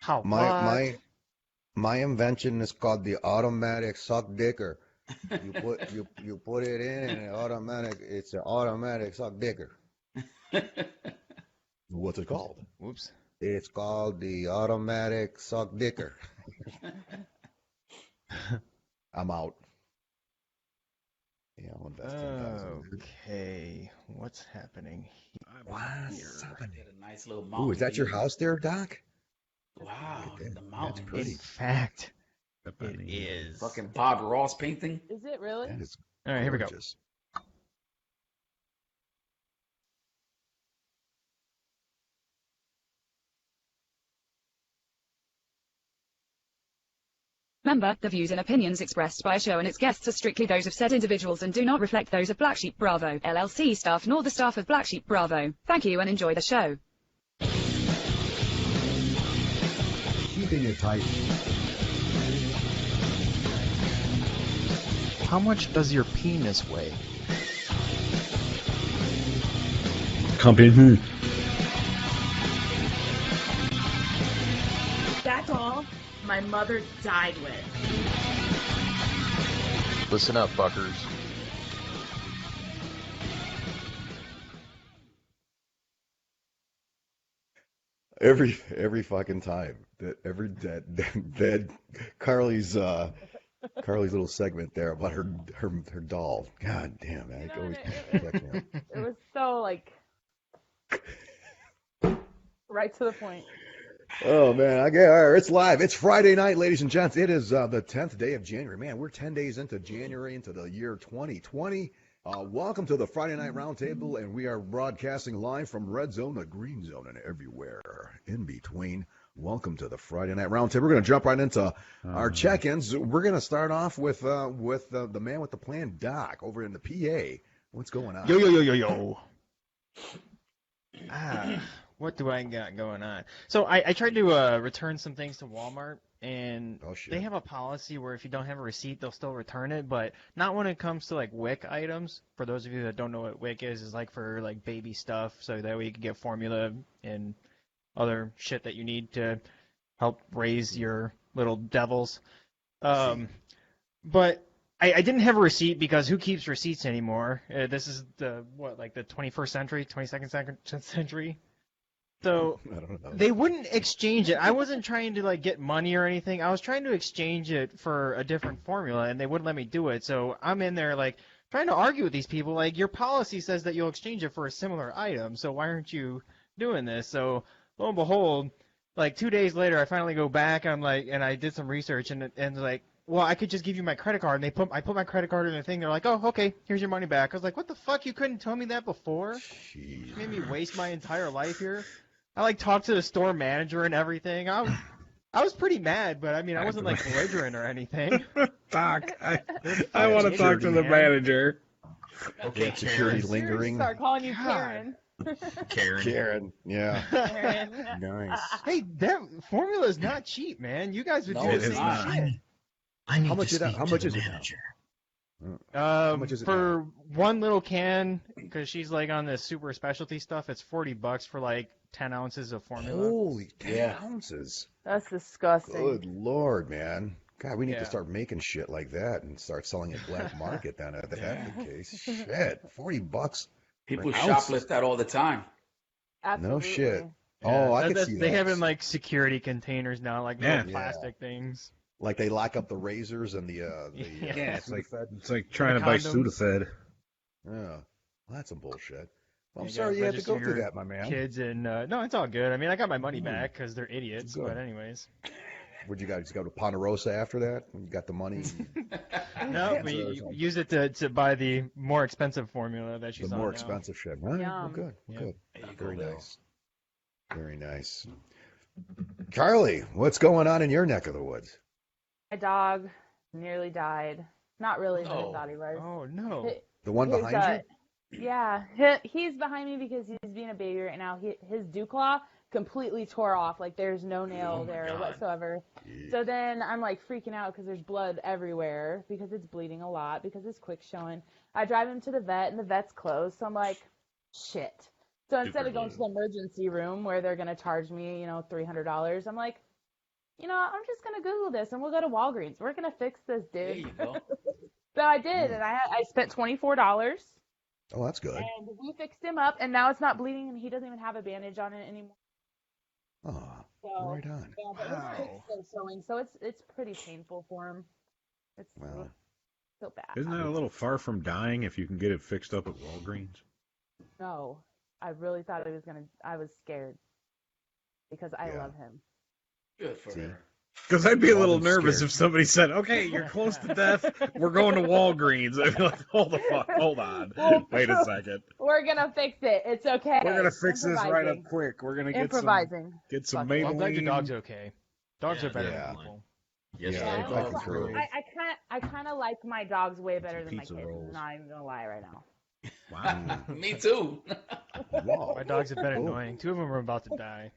How My what? my my invention is called the automatic suck dicker. You put it in and it's an automatic suck dicker. What's it called? Whoops. It's called the automatic suck dicker. I'm out. Yeah, I'll invest 10,000. Okay, what's happening What's here? happening? Got a nice little Ooh, mountain is that your view. house there, Doc? Wow, Look at that. the That's mountains. pretty. In fact, it is. Fucking Bob Ross painting. Is it really? That is All right, here we go. gorgeous. Remember, the views and opinions expressed by a show and its guests are strictly those of said individuals and do not reflect those of Black Sheep Bravo, LLC staff nor the staff of Black Sheep Bravo. Thank you and enjoy the show. Keeping it tight. How much does your penis weigh? Company. That's all my mother died with. Listen up, fuckers. Every fucking time. That Carly's little segment there about her doll. God damn, man. You know, Always it was so like right to the point. Oh man, all right, it's live. It's Friday night, ladies and gents. It is the 10th day of January. Man, we're 10 days into January, into the year 2020. Welcome to the Friday Night Roundtable, and we are broadcasting live from Red Zone to Green Zone and everywhere in between. Welcome to the Friday Night Roundtable. We're going to jump right into our check-ins. We're going to start off with the man with the plan, Doc, over in the PA. What's going on? Yo. What do I got going on? So I tried to return some things to Walmart, and they have a policy where if you don't have a receipt, they'll still return it, but not when it comes to like WIC items. For those of you that don't know what WIC is like for like baby stuff, so that way you can get formula and other shit that you need to help raise your little devils. But I didn't have a receipt because who keeps receipts anymore? This is the 21st century, 22nd century. So I don't know. they wouldn't exchange it. I wasn't trying to like get money or anything. I was trying to exchange it for a different formula, and they wouldn't let me do it. So I'm in there like trying to argue with these people. Like, your policy says that you'll exchange it for a similar item, so why aren't you doing this? So lo and behold, like 2 days later, I finally go back. And I did some research, and like, well, I could just give you my credit card. And I put my credit card in the thing. They're like, oh, okay, here's your money back. I was like, what the fuck? You couldn't tell me that before? Jeez. You made me waste my entire life here. I like talked to the store manager and everything. I was pretty mad, but I mean, I wasn't like belligerent or anything. Doc, I want to talk to the manager. Okay, security Karen. lingering. Start calling you Karen. Karen. Yeah. Karen. Nice. Hey, that formula is not cheap, man. You guys would No, do the it is same not. shit. I need How much to is that? speak How to much the is it now? manager. How much is it For one little can, because she's like on this super specialty stuff, it's $40 for like 10 ounces of formula. Holy 10 Yeah. ounces. That's disgusting. Good Lord, man. God, we need Yeah. to start making shit like that and start selling it black market then if that's the case. Shit. $40. People For an ounce. shoplift that all the time. Absolutely. shit. Oh, I could see They that. have in like security containers now, like Yeah. little plastic things. Like they lock up the razors and the Yeah, it's like Sudafed. it's like trying to buy condoms. Sudafed. Yeah. Well, that's some bullshit. Well, I'm You sorry gotta you had to go register through your that, my man. Kids and no, it's all good. I mean, I got my money Ooh. back because they're idiots. Good. But anyways, Would you guys go to Ponderosa after that when you got the money? no, we use it to buy the more expensive formula that she's The on more now. expensive shit. All right, well, Yum. good. Yeah. Good. There you go, Very Bill. nice. Very nice. Carly, what's going on in your neck of the woods? My dog nearly died. Not really, but I Oh. thought he was. Oh no! Hi- The one his, behind you? Yeah, he's behind me because he's being a baby right now. His dew claw completely tore off. Like, there's no nail Oh my there God. whatsoever. So then I'm like freaking out because there's blood everywhere because it's bleeding a lot because his quick's showing. I drive him to the vet and the vet's closed. So I'm like, shit. So instead of going to the emergency room where they're going to charge me, $300, I'm like, you know, I'm just gonna Google this and we'll go to Walgreens. We're gonna fix this, There dude. you go. So I did, and I spent $24, Oh, that's good. and we fixed him up, and now it's not bleeding, and he doesn't even have a bandage on it anymore. Oh, So, right on. yeah, but it's still showing, so it's pretty painful for him. It's Wow. so bad. Isn't that a little far from dying if you can get it fixed up at Walgreens? No, I really thought I was scared because I Yeah. love him. Good for her. Because I'd be a little I'm nervous scared. if somebody said, "Okay, you're close to death. We're going to Walgreens." I'd be like, "Hold the fuck, hold on, wait a second. We're gonna fix it. It's okay. We're gonna fix this right up Improvising. quick. We're gonna get Improvising. some Fuck it. Well, I'm glad your Maybelline." dog's okay. Dogs Yeah, are better yeah. than people. Yes, Yeah, they I are. can throw. I kind of like my dogs way better than my Pizza kids. rolls. I'm not even gonna lie right now. Wow. Me too. Wow. My dogs have been Cool. annoying. 2 of them are about to die.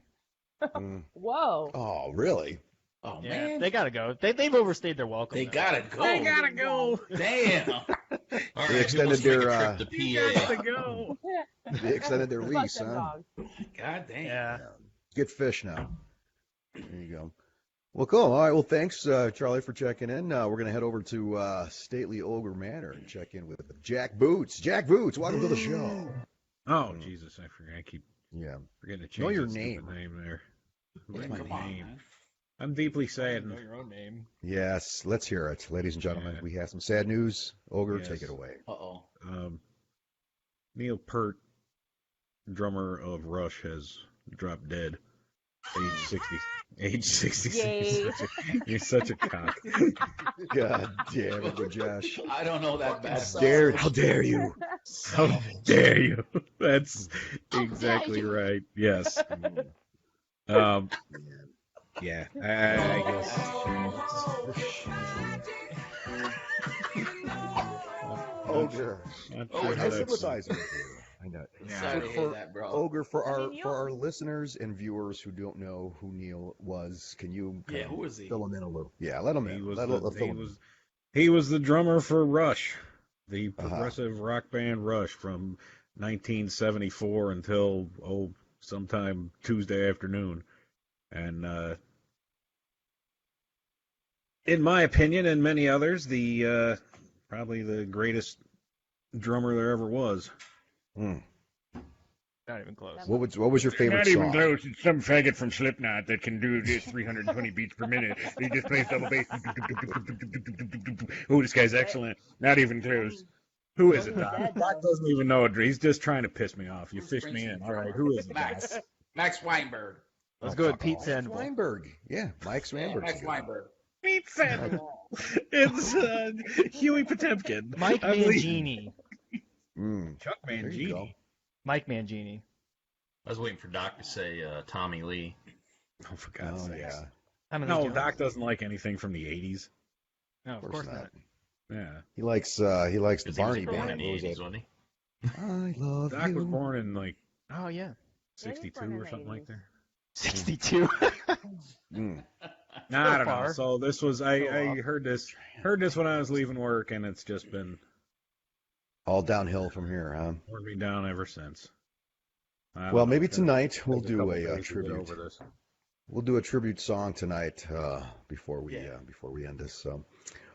Mm. Whoa. Oh, really? Oh Yeah, man, they gotta go. They've overstayed their welcome. they now. gotta go. They gotta go. Damn. All They right, extended who wants to make their, a trip to PA? Gotta go. They extended their Fuck lease, them huh? dogs. God damn. Yeah. Get fish now. There you go. Well, cool. All right. Well, thanks, Charlie, for checking in. We're going to head over to stately Ogre Manor and check in with Jack Boots. Jack Boots, welcome to the show. Oh Jesus, I forget. I keep Yeah. forgetting to change Know your that stupid name. there. Yeah, What's my come on, name? man. I'm deeply Know saddened. your own name. Yes. Let's hear it, ladies and gentlemen. Yeah. We have some sad news. Ogre, Yes. take it away. Uh-oh. Neil Peart, drummer of Rush, has dropped dead. Age 60. Age 66. Yay. You're such a cock. God damn it, Josh. I don't know that bad. How dare you? How dare you? That's How exactly dare you. right. Yes. Yeah. I Ogre. guess. I sympathize with you. I know. Sorry to hear that, bro. Ogre, for I our mean, for our listeners and viewers who don't know who Neil was, can you Yeah, who is he? fill them in a little? Yeah, let them He in. was, Let the, fill he, 'em in. was, he was the drummer for Rush, the progressive rock band Rush, from 1974 until sometime Tuesday afternoon. And in my opinion, and many others, the probably the greatest drummer there ever was. Mm. Not even close. What was your favorite Not song? even close. It's some faggot from Slipknot that can do this 320 beats per minute. He just plays double bass. Oh, this guy's excellent. Not even close. Who is it, Doc? Doc doesn't even know it. He's just trying to piss me off. You fished me in. All right, who is it, Doc? Max Weinberg. Let's go with fuck Pete off. Sandoval. Weinberg. Yeah, Mike Swanberg. Max Weinberg. Pete Sandoval. It's Huey Potemkin. Mike I believe- Mangini. Chuck There you Mangini. go. Mike Mangini. I was waiting for Doc to say Tommy Lee. Oh, for God's Oh sake. yeah, No, Doc doesn't like anything from the 80s. No, of course not. Yeah. He likes the 'Cause he was Barney born band. in the What was 80s, it? wasn't he? I love Doc you. was born in like Oh yeah. 62 born in or the something like 80s. that. 62. Mm. Nah, I don't know. far. So this was I heard this when I was leaving work, and it's just been All downhill from here, huh? worn me down ever since. I don't Well, know. maybe Gotta tonight we'll take do couple a days to get tribute. over this. We'll do a tribute song tonight before we end this. So,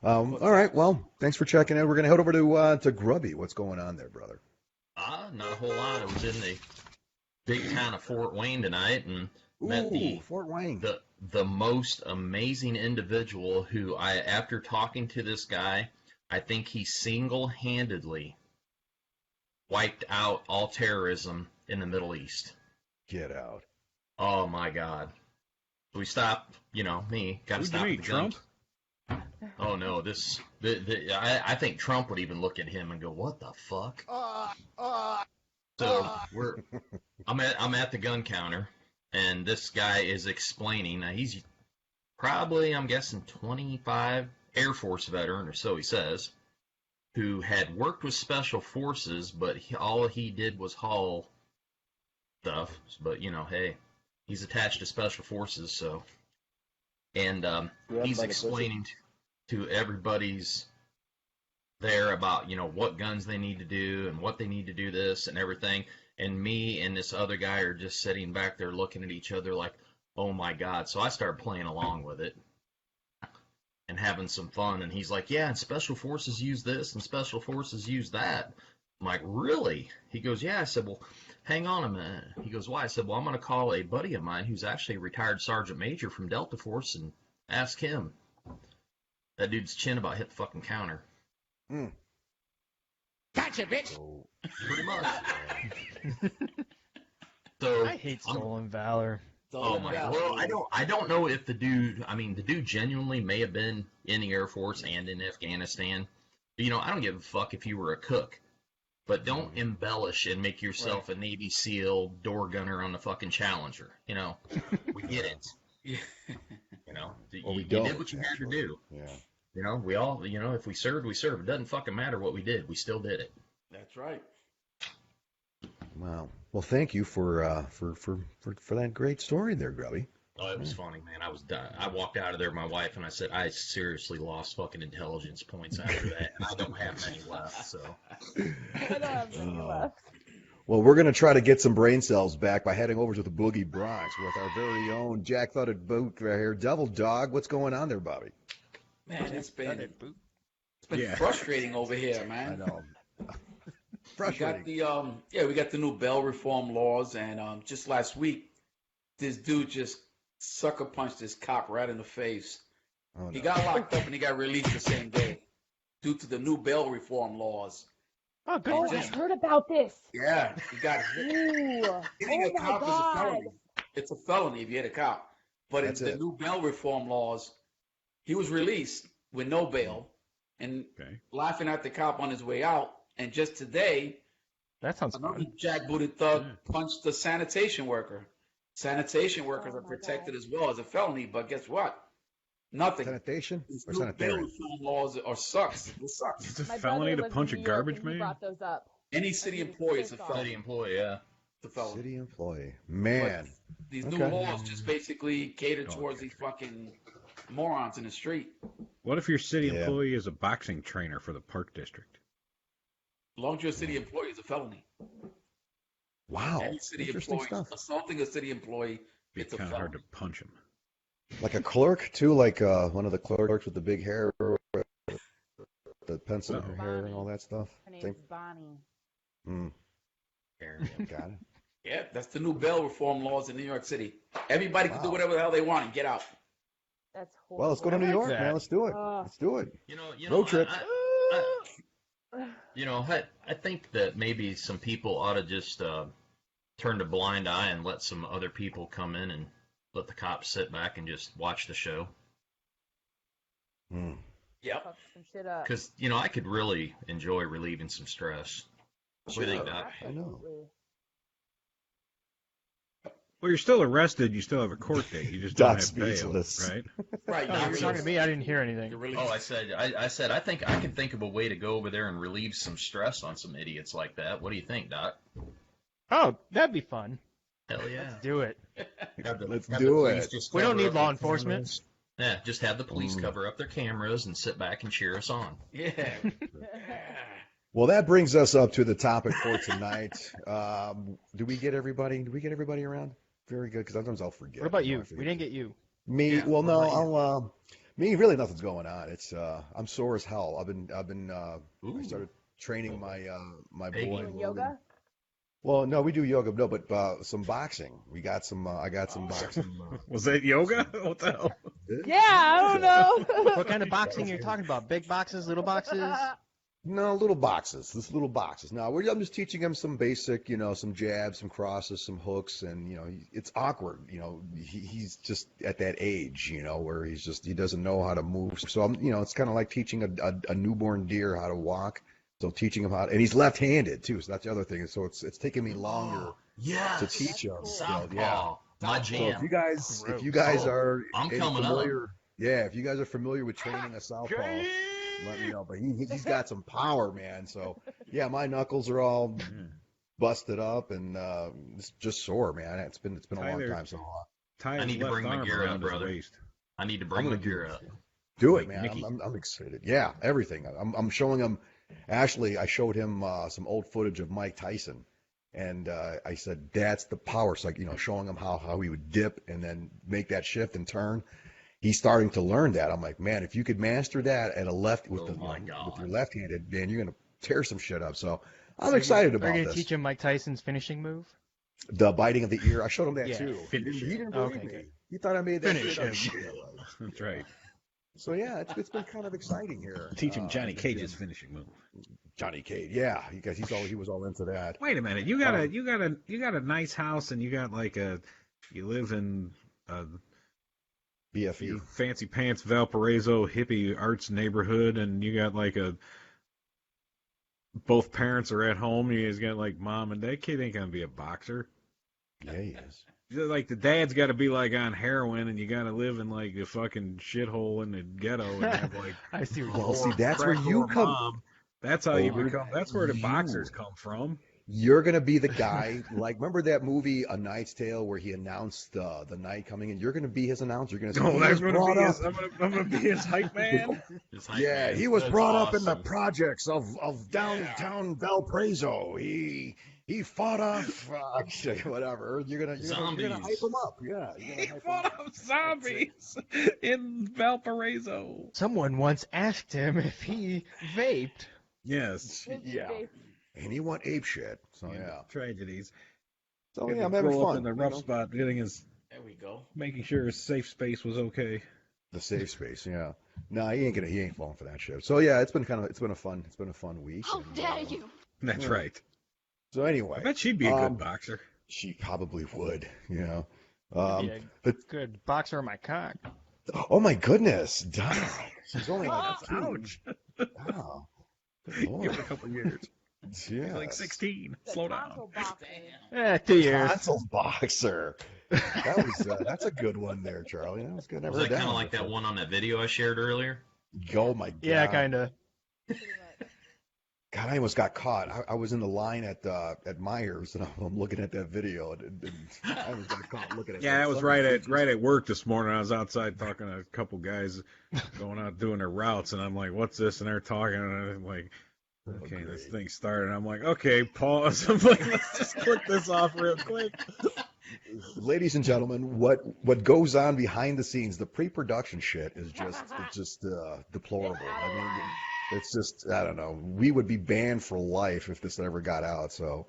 all right. Well, thanks for checking in. We're gonna head over to Grubby. What's going on there, brother? Not a whole lot. I was in the big town of Fort Wayne tonight and met Ooh, Fort Wayne. the most amazing individual who after talking to this guy, I think he single-handedly wiped out all terrorism in the Middle East. Get out. Oh my God. So we stopped, me, got to Who'd stop you at meet, the gun. Trump? Oh no, I think Trump would even look at him and go, "What the fuck?" So I'm at the gun counter, and this guy is explaining. Now he's probably, I'm guessing, 25 Air Force veteran, or so he says, who had worked with Special Forces, but all he did was haul stuff. But hey, he's attached to Special Forces, so. And he's explaining to everybody's there about, what guns they need to do and what they need to do this and everything. And me and this other guy are just sitting back there looking at each other like, oh my God. So I started playing along with it and having some fun. And he's like, yeah, and special forces use this and special forces use that. I'm like, really? He goes, yeah. I said, well, hang on a minute. He goes, why? I said, well, I'm going to call a buddy of mine who's actually a retired sergeant major from Delta Force and ask him. That dude's chin about hit the fucking counter. Gotcha, bitch. So, Pretty much. So I hate stolen valor. oh my! Well, I don't know if the dude. I mean, the dude genuinely may have been in the Air Force and in Afghanistan. But, I don't give a fuck if you were a cook. But don't embellish and make yourself a Navy SEAL door gunner on the fucking Challenger. We get it. Yeah. well, we you don't, did what you had to do. Yeah. We all, if we served, we served. It doesn't fucking matter what we did. We still did it. That's right. Wow. Well, thank you for that great story there, Grubby. Oh, it was funny, man. I was done. I walked out of there, my wife, and I said, I seriously lost fucking intelligence points after that. And I don't have many left, so. I don't have any left. Well, we're going to try to get some brain cells back by heading over to the Boogie Bronx with our very own jack-thutted boot right here. Devil Dog, what's going on there, Bobby? Man, it's been Yeah. frustrating over here, man. I know. We got we got the new bail reform laws, and just last week, this dude just sucker punched this cop right in the face. Oh, He no. got locked up and he got released the same day due to the new bail reform laws. Oh, good Oh, for I him. heard about this. Yeah, he got Ooh. hitting Oh a my cop is a God. felony. It's a felony if you hit a cop. But in That's the it. new bail reform laws, he was released with no bail and Okay. laughing at the cop on his way out. And just today, That sounds another fun. jackbooted thug punched the sanitation worker. Sanitation workers Oh are my protected God. as well as a felony, but guess what? Nothing. Sanitation These or new bail sanitarian? reform laws are sucks. It sucks. It's a My felony brother to lives punch a in New York, garbage and he man? brought those up. Any city employee is a felony. City employee, yeah. It's a felony. City employee. Man. These new Okay. laws just basically cater Oh, towards okay. these fucking morons in the street. What if your city Yeah. employee is a boxing trainer for the Park District? As long as you're a city employee, it's a felony. Wow. Any city Interesting employee stuff. assaulting a city employee, Be it's a kind of hard felony. to punch him. Like a clerk, too? Like one of the clerks with the big hair, the pencil in her hair and all that stuff? Her Same. name's Bonnie. Mm, Aaron. got it. Yeah, that's the new bail reform laws in New York City. Everybody can do Wow. whatever the hell they want and get out. That's horrible. Well, let's go to New like York, that. man. Let's do it. Ugh. Let's do it. Road trip. I think that maybe some people ought to just turn a blind eye and let some other people come in and let the cops sit back and just watch the show. Mm. Yep. Fuck some shit up. Because, I could really enjoy relieving some stress. What do you think, Doc? I know. Absolutely. Well, you're still arrested. You still have a court date. You just don't Doc's have bail, speechless. right? Right. Oh, you were talking to me? I didn't hear anything. You're really Oh, I said, I think I can think of a way to go over there and relieve some stress on some idiots like that. What do you think, Doc? Oh, that'd be fun. Hell yeah. Let's do it. Let's Have the do police it. just We don't cover need up law their enforcement. cameras. Yeah, just have the police cover up their cameras and sit back and cheer us on. Yeah. Well, that brings us up to the topic for tonight. Do we get everybody? Do we get everybody around? Very good, because sometimes I'll forget. What about You know, you? I forget. We didn't get you. Me? Yeah, Well, what no. about I'll. Me, really, nothing's going on. It's. I'm sore as hell. I've been. Ooh. I started training my my Peggy. boy. Doing Logan. yoga? Well, no, we do yoga, no, but some boxing. We got some. I got some boxing. Was that yoga? What the hell? Yeah, I don't know. What kind of boxing are you talking about? Big boxes, little boxes? No, little boxes. Just little boxes. Now, I'm just teaching him some basic, some jabs, some crosses, some hooks, and it's awkward. He's just at that age, where he doesn't know how to move. So I'm, it's kind of like teaching a newborn deer how to walk. So teaching him how, and he's left-handed too. So that's the other thing. So it's taking me longer Yes. to teach him. Southpaw. Yeah. My So jam. if you guys Oh, are I'm coming familiar, yeah, if you guys are familiar with training a southpaw, let me know. But he's got some power, man. So yeah, my knuckles are all busted up and it's just sore, man. It's been a long Tyler, time. So Tie I his need to left bring my arm gear up, around his brother. waist. I need to bring I'm my gonna do gear it. up. do Like it, man. Mickey. I'm excited. Yeah, everything. I'm showing him. Actually, I showed him some old footage of Mike Tyson, And I said, that's the power. So, showing him how he would dip and then make that shift and turn. He's starting to learn that. I'm like, man, if you could master that at a left with with your left-handed, man, you're gonna tear some shit up. So I'm excited about this. Are you this. gonna teach him Mike Tyson's finishing move? The biting of the ear. I showed him that Yeah, too. He didn't believe me. good. He thought I made that Finish shit him. up. That's right. So yeah, it's been kind of exciting here. Teach him Johnny Cage's finishing move. Johnny Cage, yeah, because he was all into that. Wait a minute, you got a nice house, and you got you live in BFE, fancy pants Valparaiso hippie arts neighborhood, and you got both parents are at home. You guys got mom and dad. Kid ain't gonna be a boxer. Yeah, he is. The dad's got to be on heroin, and you got to live in the fucking shithole in the ghetto and have I see. That's where you come. Mom. That's how you become. That's where the boxers come from. You're gonna be the guy. Remember that movie A Knight's Tale where he announced the knight coming in? You're gonna be his announcer. You're gonna say, I'm gonna be his hype man. He was brought up in the projects of downtown Valparaiso. He fought off whatever. You're gonna hype him up. Yeah. He fought off zombies in Valparaiso. Someone once asked him if he vaped. Yes. Yeah. And he went ape shit. So yeah. Tragedies. So yeah, I'm having fun. Up in the rough spot, There we go. making sure his safe space was okay. The safe space, yeah. No, he ain't falling for that shit. So yeah, it's been a fun week. How dare you? That's right. So anyway, I bet she'd be a good boxer. She probably would, Good boxer on my cock. Oh my goodness, Doc. She's only Ouch. Wow. Give it a couple years. Yeah. 16. Slow down. 2 years. Tonsil boxer. That's a good one there, Charlie. That was good. Was that kind of like that one on that video I shared earlier? Oh my God. Yeah, kind of. God, I almost got caught. I was in the line at Myers, and I'm looking at that video, and I almost got caught looking at. Yeah, I was right at work this morning. I was outside talking to a couple guys going out doing their routes, and I'm like, "What's this?" And they're talking, and I'm like, "Okay, this thing started." And I'm like, "Okay, pause." I'm like, "Let's just click this off real quick." Ladies and gentlemen, what goes on behind the scenes, the pre-production shit is just deplorable. I mean, it's just, I don't know. We would be banned for life if this ever got out. So,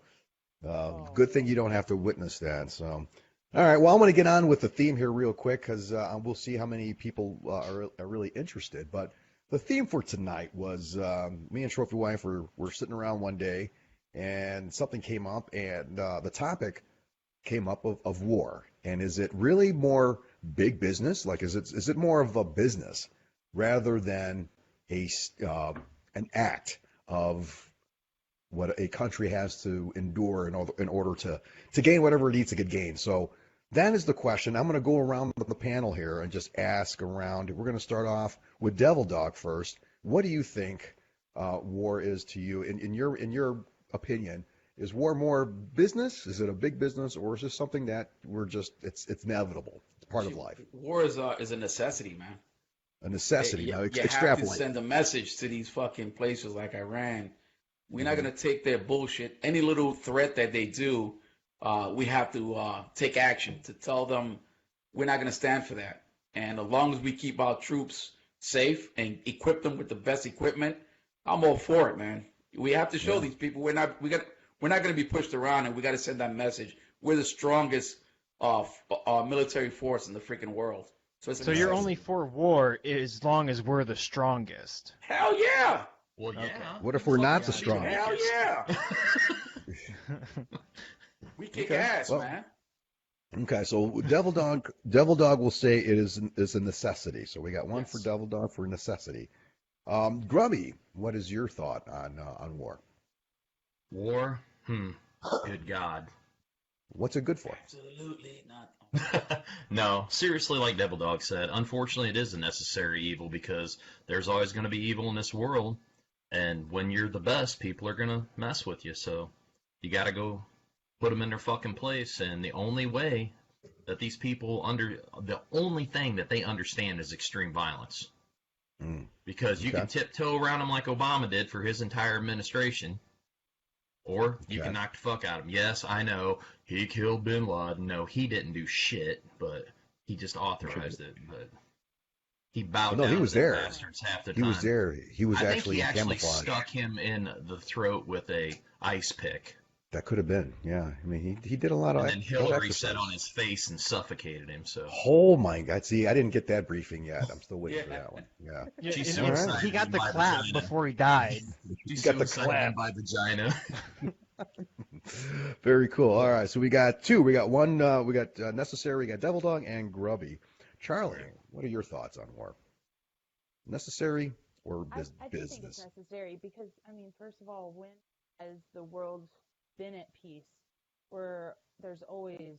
good thing you don't have to witness that. So, all right. Well, I'm going to get on with the theme here real quick because we'll see how many people are really interested. But the theme for tonight was me and Trophy Wife were sitting around one day, and something came up, and the topic came up of war. And is it really more big business? Is it more of a business rather than an act of what a country has to endure in order to gain whatever it needs to get gained? So that is the question. I'm going to go around the panel here and just ask around. We're going to start off with Devil Dog first. What do you think war is to you? In your opinion, is war more business? Is it a big business, or is this something that it's inevitable? It's part of life. War is a necessity, man. A necessity. Now, you have to send a message to these fucking places like Iran. We're not going to take their bullshit. Any little threat that they do, we have to take action to tell them we're not going to stand for that. And as long as we keep our troops safe and equip them with the best equipment, I'm all for it, man. We have to show these people we're not going to be pushed around, and we got to send that message. We're the strongest military force in the freaking world. So you're only for war as long as we're the strongest. Hell yeah! Well, yeah. Okay. What if we're not the strongest? Hell yeah! We kick ass, man. Okay, so Devil Dog will say it is a necessity. So we got one for Devil Dog for necessity. Grubby, what is your thought on war? War? Good God. What's it good for? Absolutely not. No, seriously, like Devil Dog said, unfortunately it is a necessary evil because there's always going to be evil in this world, and when you're the best, people are going to mess with you, so you got to go put them in their fucking place, and the only way that these people the only thing that they understand is extreme violence. Because you can tiptoe around them like Obama did for his entire administration, Or you Okay. can knock the fuck out of him. Yes, I know he killed Bin Laden. No, he didn't do shit, but he just authorized it. But he bowed No, he down was to them there. bastards half the He was time. there. He was I think actually he in actually camouflage. stuck him in the throat with a ice pick. That could have been. Yeah. I mean, he did a lot of And then of Hillary exercise. sat on his face and suffocated him. So Oh my God! See, I didn't get that briefing yet. I'm still waiting for Yeah. that one. Yeah. Yeah, she and suicided he got him the by clap vagina. before he died. She got the suicided him clap. by vagina. Very cool. All right, so we got two. We got one. We got necessary. We got Devil Dog and Grubby. Charlie, what are your thoughts on war? Necessary or I do think it's business? necessary because, I mean, first of all, when has the world been at peace where there's always,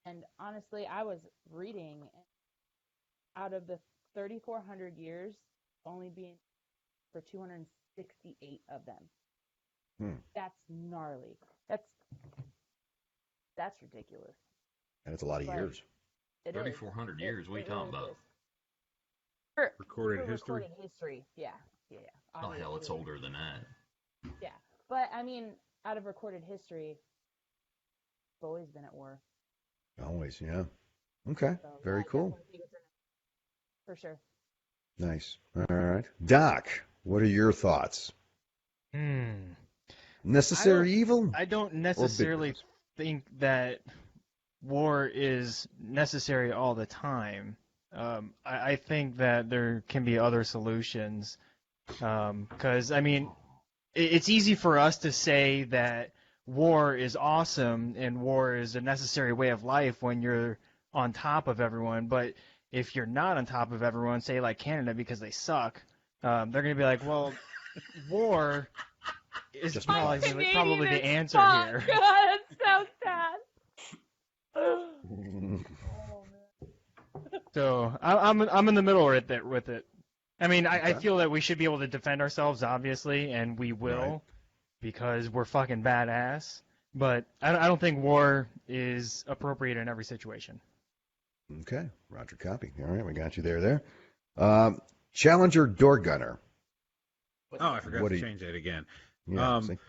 and honestly, I was reading out of the 3,400 years, only being for 268 of them. That's gnarly. That's ridiculous. And it's a lot of But years. it is. 3,400 years. What are you It talking really about? is. For Recorded history? Recorded history, yeah. Oh hell, it's Obviously. older than that. Yeah, but I mean, out of recorded history, it's always been at war. Always, yeah. Okay, So, very yeah, I cool. definitely think it's for sure. Nice. All right, Doc, what are your thoughts? Necessary evil? I don't necessarily business? think that war is necessary all the time. I think that there can be other solutions. Because, I mean, it's easy for us to say that war is awesome and war is a necessary way of life when you're on top of everyone. But if you're not on top of everyone, say like Canada because they suck, they're going to be like, well, war is Just probably, because. probably the answer here. God, that's so sad. So I'm in the middle with it. I mean, I Okay. feel that we should be able to defend ourselves, obviously, and we will, Right. because we're fucking badass. But I don't think war is appropriate in every situation. Okay, Roger copy. All right, we got you there. Challenger door gunner. Oh, I forgot What to do you- change that again. Yeah, Um, see?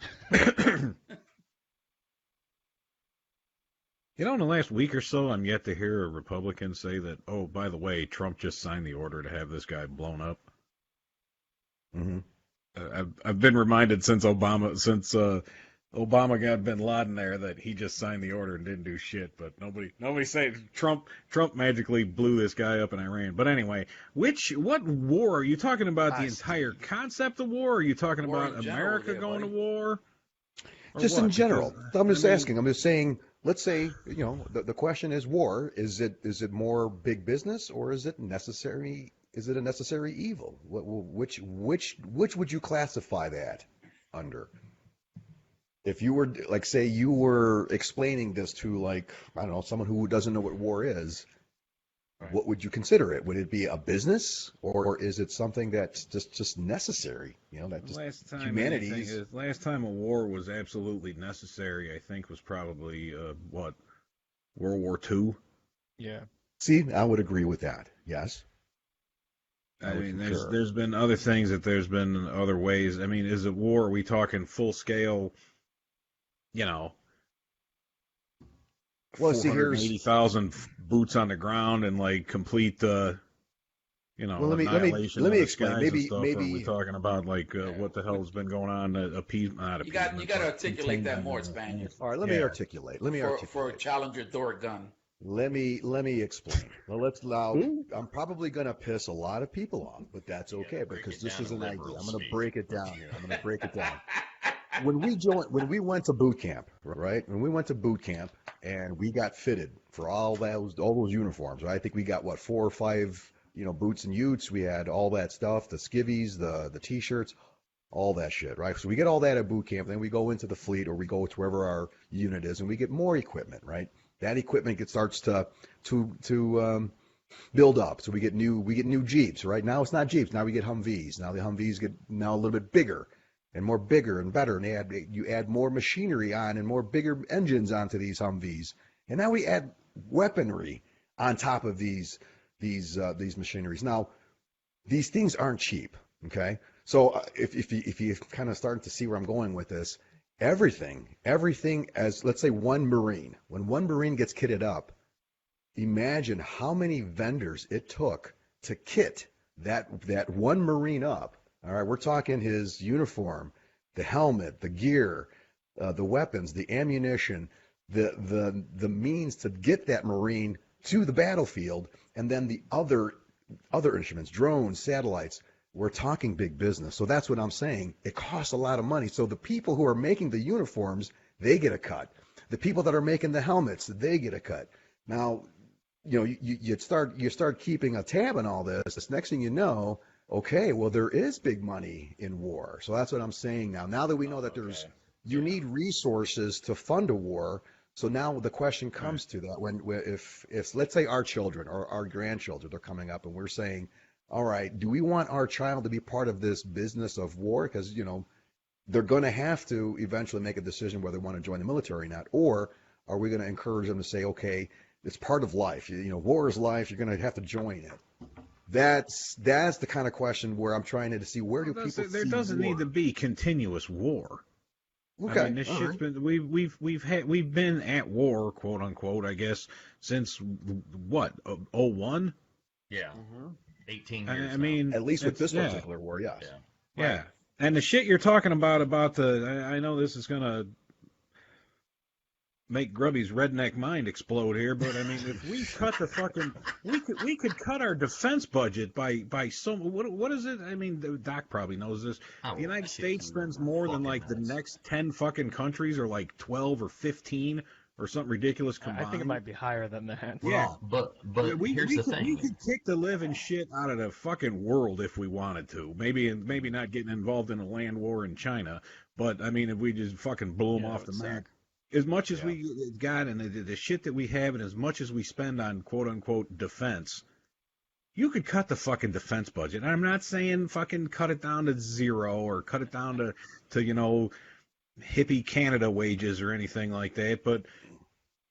You know, in the last week or so, I'm yet to hear a Republican say that, oh, by the way, Trump just signed the order to have this guy blown up. Mm-hmm. I've been reminded since Obama got Bin Laden there that he just signed the order and didn't do shit. But nobody said Trump magically blew this guy up in Iran. But anyway, what war are you talking about? The entire concept of war? Are you talking War about in general America there, going buddy. to war? Or Just what? in general. Because, I'm just I mean, asking. I'm just saying. Let's say, the question is war. Is it more big business or is it necessary? Is it a necessary evil? Which would you classify that under? If you were like, say, you were explaining this to, like, I don't know, someone who doesn't know what war is, Right. what would you consider it? Would it be a business or is it something that's just necessary? That just Last time a war was absolutely necessary, I think, was probably World War II. Yeah. See, I would agree with that. Yes. I would mean, concur. there's been other things that there's been other ways. I mean, is it war? Are we talking full scale? Well, see, here's 480,000 boots on the ground and like complete, let me annihilation of the explain. skies and stuff. Or are we Maybe talking about like what the hell's been going on? You got to articulate that more, Spaniard. All right. Let me articulate. For a Challenger door gun. Let me explain. I'm probably gonna piss a lot of people off, but that's okay because this is an idea. I'm gonna break it down here. When we went to boot camp, right? When we went to boot camp and we got fitted for all those uniforms, right? I think we got 4 or 5, boots and utes. We had all that stuff, the skivvies, the t-shirts, all that shit, right? So we get all that at boot camp, then we go into the fleet or we go to wherever our unit is, and we get more equipment, right? That equipment starts to build up. So we get new Jeeps, right? Now it's not Jeeps. Now we get Humvees. Now the Humvees get a little bit bigger and better. And you add more machinery on and more bigger engines onto these Humvees. And now we add weaponry on top of these machineries. Now, these things aren't cheap, okay? So if you kind of started to see where I'm going with this, everything as, let's say, one Marine, when one Marine gets kitted up, imagine how many vendors it took to kit that one Marine up. All right, we're talking his uniform, the helmet, the gear, the weapons, the ammunition, the means to get that Marine to the battlefield, and then the other instruments, drones, satellites. We're talking big business. So that's what I'm saying. It costs a lot of money. So the people who are making the uniforms, they get a cut. The people that are making the helmets, they get a cut. Now, you start keeping a tab on all this. Next thing you know, okay, well, there is big money in war. So that's what I'm saying now. Now that we know that you need resources to fund a war. So now the question comes to that if let's say our children or our grandchildren are coming up and we're saying, all right, do we want our child to be part of this business of war? Because, they're going to have to eventually make a decision whether they want to join the military or not. Or are we going to encourage them to say, okay, it's part of life. War is life. You're going to have to join it. That's the kind of question where I'm trying to see where do people see there doesn't war? need to be continuous war. Okay. I mean, this shit's been we've been at war, quote unquote, I guess, since what, 01? Yeah. 18 years. I mean, at least with this particular war, yes. Yeah. Right. And the shit you're talking about I know this is gonna make Grubby's redneck mind explode here, but I mean, if we cut the fucking, we could cut our defense budget by some, what is it? I mean, Doc probably knows this. The United States spends more than like the next 10 fucking countries, or like 12 or 15 or something ridiculous combined. I think it might be higher than that. Yeah, but here's the thing. We could kick the living shit out of the fucking world if we wanted to. Maybe not getting involved in a land war in China, but I mean, if we just fucking blew them off the map. As much as we got and the shit that we have, and as much as we spend on quote unquote defense, you could cut the fucking defense budget. And I'm not saying fucking cut it down to zero or cut it down to hippie Canada wages or anything like that, but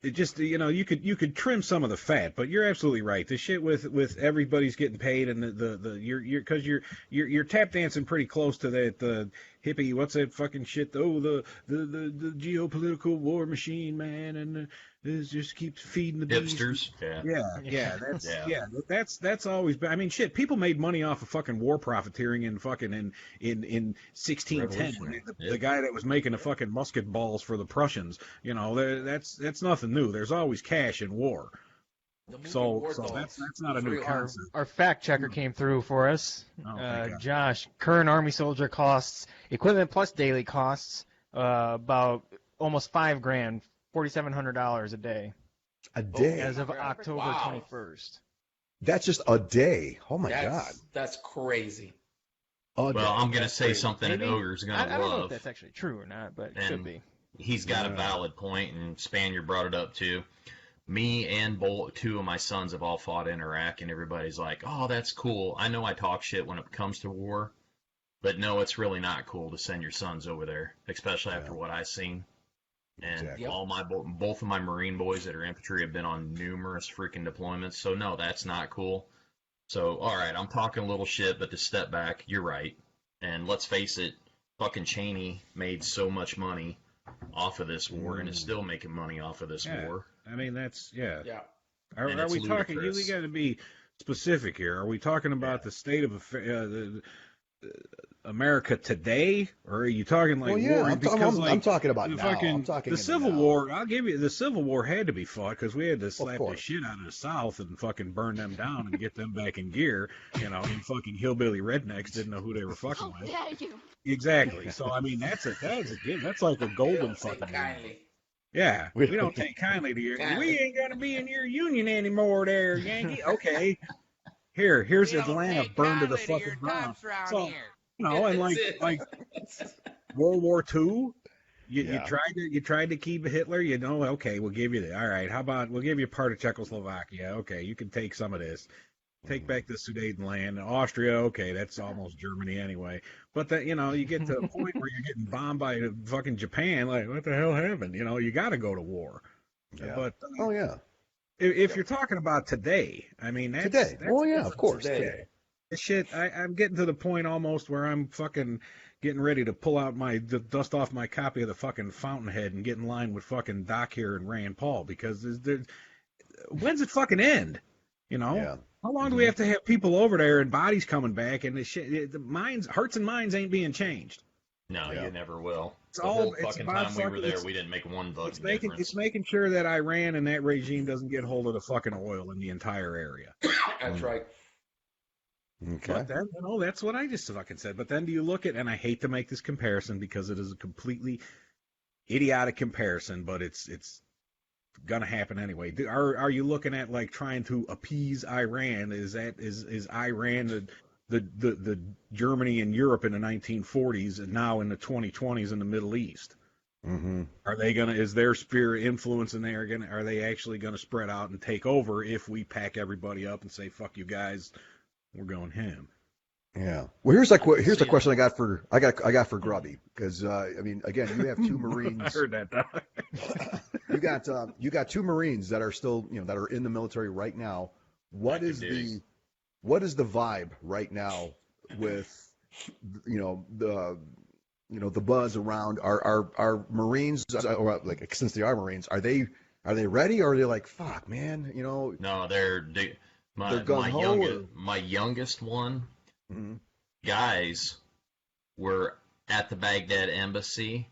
it just, you could trim some of the fat. But you're absolutely right. The shit with everybody's getting paid, and because you're tap dancing pretty close to that hippie, what's that fucking shit? Oh, the geopolitical war machine, man, and it just keeps feeding the beast. Hipsters. That's always been. I mean, shit. People made money off of fucking war profiteering in 1610. The guy that was making the fucking musket balls for the Prussians. That's nothing new. There's always cash in war. So that's not a new concept. Our fact checker came through for us. Josh, current Army soldier costs, equipment plus daily costs, about almost $5,000, $4,700 a day. A day? As of October 21st. That's just a day. Oh my God. That's crazy. Well, I'm going to say something that Ogre's going to love. I don't know if that's actually true or not, but it should be. He's got a valid point, and Spaniard brought it up too. Me and two of my sons have all fought in Iraq, and everybody's like, oh, that's cool. I know I talk shit when it comes to war, but no, it's really not cool to send your sons over there, especially after what I've seen. And both of my Marine boys that are infantry have been on numerous freaking deployments, so no, that's not cool. So, all right, I'm talking a little shit, but to step back, you're right. And let's face it, fucking Cheney made so much money off of this war, and is still making money off of this war. I mean, that's Yeah. Are we talking? We got to be specific here. Are we talking about the state of America today, or are you talking like war? I'm talking about now. I'm talking the Civil War. I'll give you the Civil War had to be fought because we had to slap the shit out of the South and fucking burn them down and get them back in gear. And fucking hillbilly rednecks didn't know who they were fucking with. How dare you? Exactly. So I mean, that's like a golden fucking. Yeah, we don't take kindly to your. We ain't gonna be in your union anymore, there, Yankee. Okay, here's Atlanta burned to the fucking ground. So and like World War II, you tried to keep Hitler. Okay, we'll give you that. All right, how about we'll give you part of Czechoslovakia? Okay, you can take some of this. Take back the Sudetenland. Austria, okay, that's almost Germany anyway. But that, you get to a point where you're getting bombed by fucking Japan. Like, what the hell happened? You got to go to war. Yeah. But yeah. If you're talking about today, I mean, that's today. Of course, today. Shit, I'm getting to the point almost where I'm fucking getting ready to pull out the dust off my copy of the fucking Fountainhead and get in line with fucking Doc here and Rand Paul, because when's it fucking end? You know? Yeah. How long do we have to have people over there and bodies coming back and the shit? Hearts and minds ain't being changed. No, you never will. It's the all whole it's fucking about time we were fucking- there, we didn't make one fucking It's making difference. sure that Iran and that regime doesn't get hold of the fucking oil in the entire area. That's right. Okay. But then, that's what I just fucking said. But then do you look at, and I hate to make this comparison because it is a completely idiotic comparison, but it's gonna happen anyway. Are you looking at like trying to appease Iran? Is Iran the Germany and Europe in the 1940s and now in the 2020s in the Middle East? Mm-hmm. Is their sphere of influence in there are they actually gonna spread out and take over if we pack everybody up and say fuck you guys, we're going ham? Yeah. Well, here's the question I got for Grubby, because I mean, again, you have two Marines. I heard that. Doc. You got two Marines that are still that are in the military right now. What is the vibe right now with the buzz around our Marines, or like, since they are Marines, are they ready, or are they like, fuck, man, No, they're my youngest one. Mm-hmm. Guys were at the Baghdad embassy.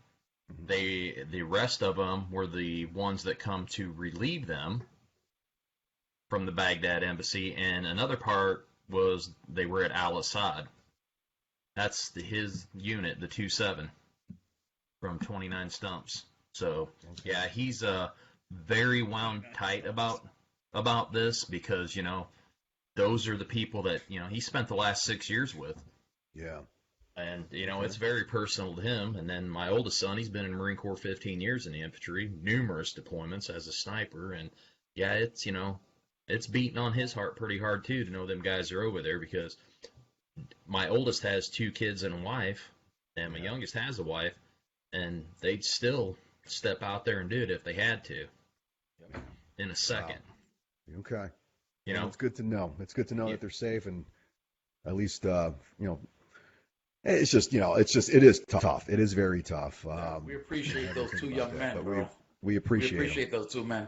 The rest of them were the ones that come to relieve them from the Baghdad embassy, and another part was they were at Al-Assad. That's his unit, the 2-7 from 29 Stumps. So yeah, he's very wound tight about this, because those are the people that he spent the last 6 years with. Yeah. And it's very personal to him. And then my oldest son, he's been in the Marine Corps 15 years in the infantry, numerous deployments as a sniper, and yeah, it's beating on his heart pretty hard too to know them guys are over there, because my oldest has 2 kids and a wife, and my youngest has a wife, and they'd still step out there and do it if they had to. In a second. Wow. Okay. It's good to know. It's good to know that they're safe, and at least it's just it is tough. It is very tough. We appreciate those 2 young men, bro. We appreciate those 2 men.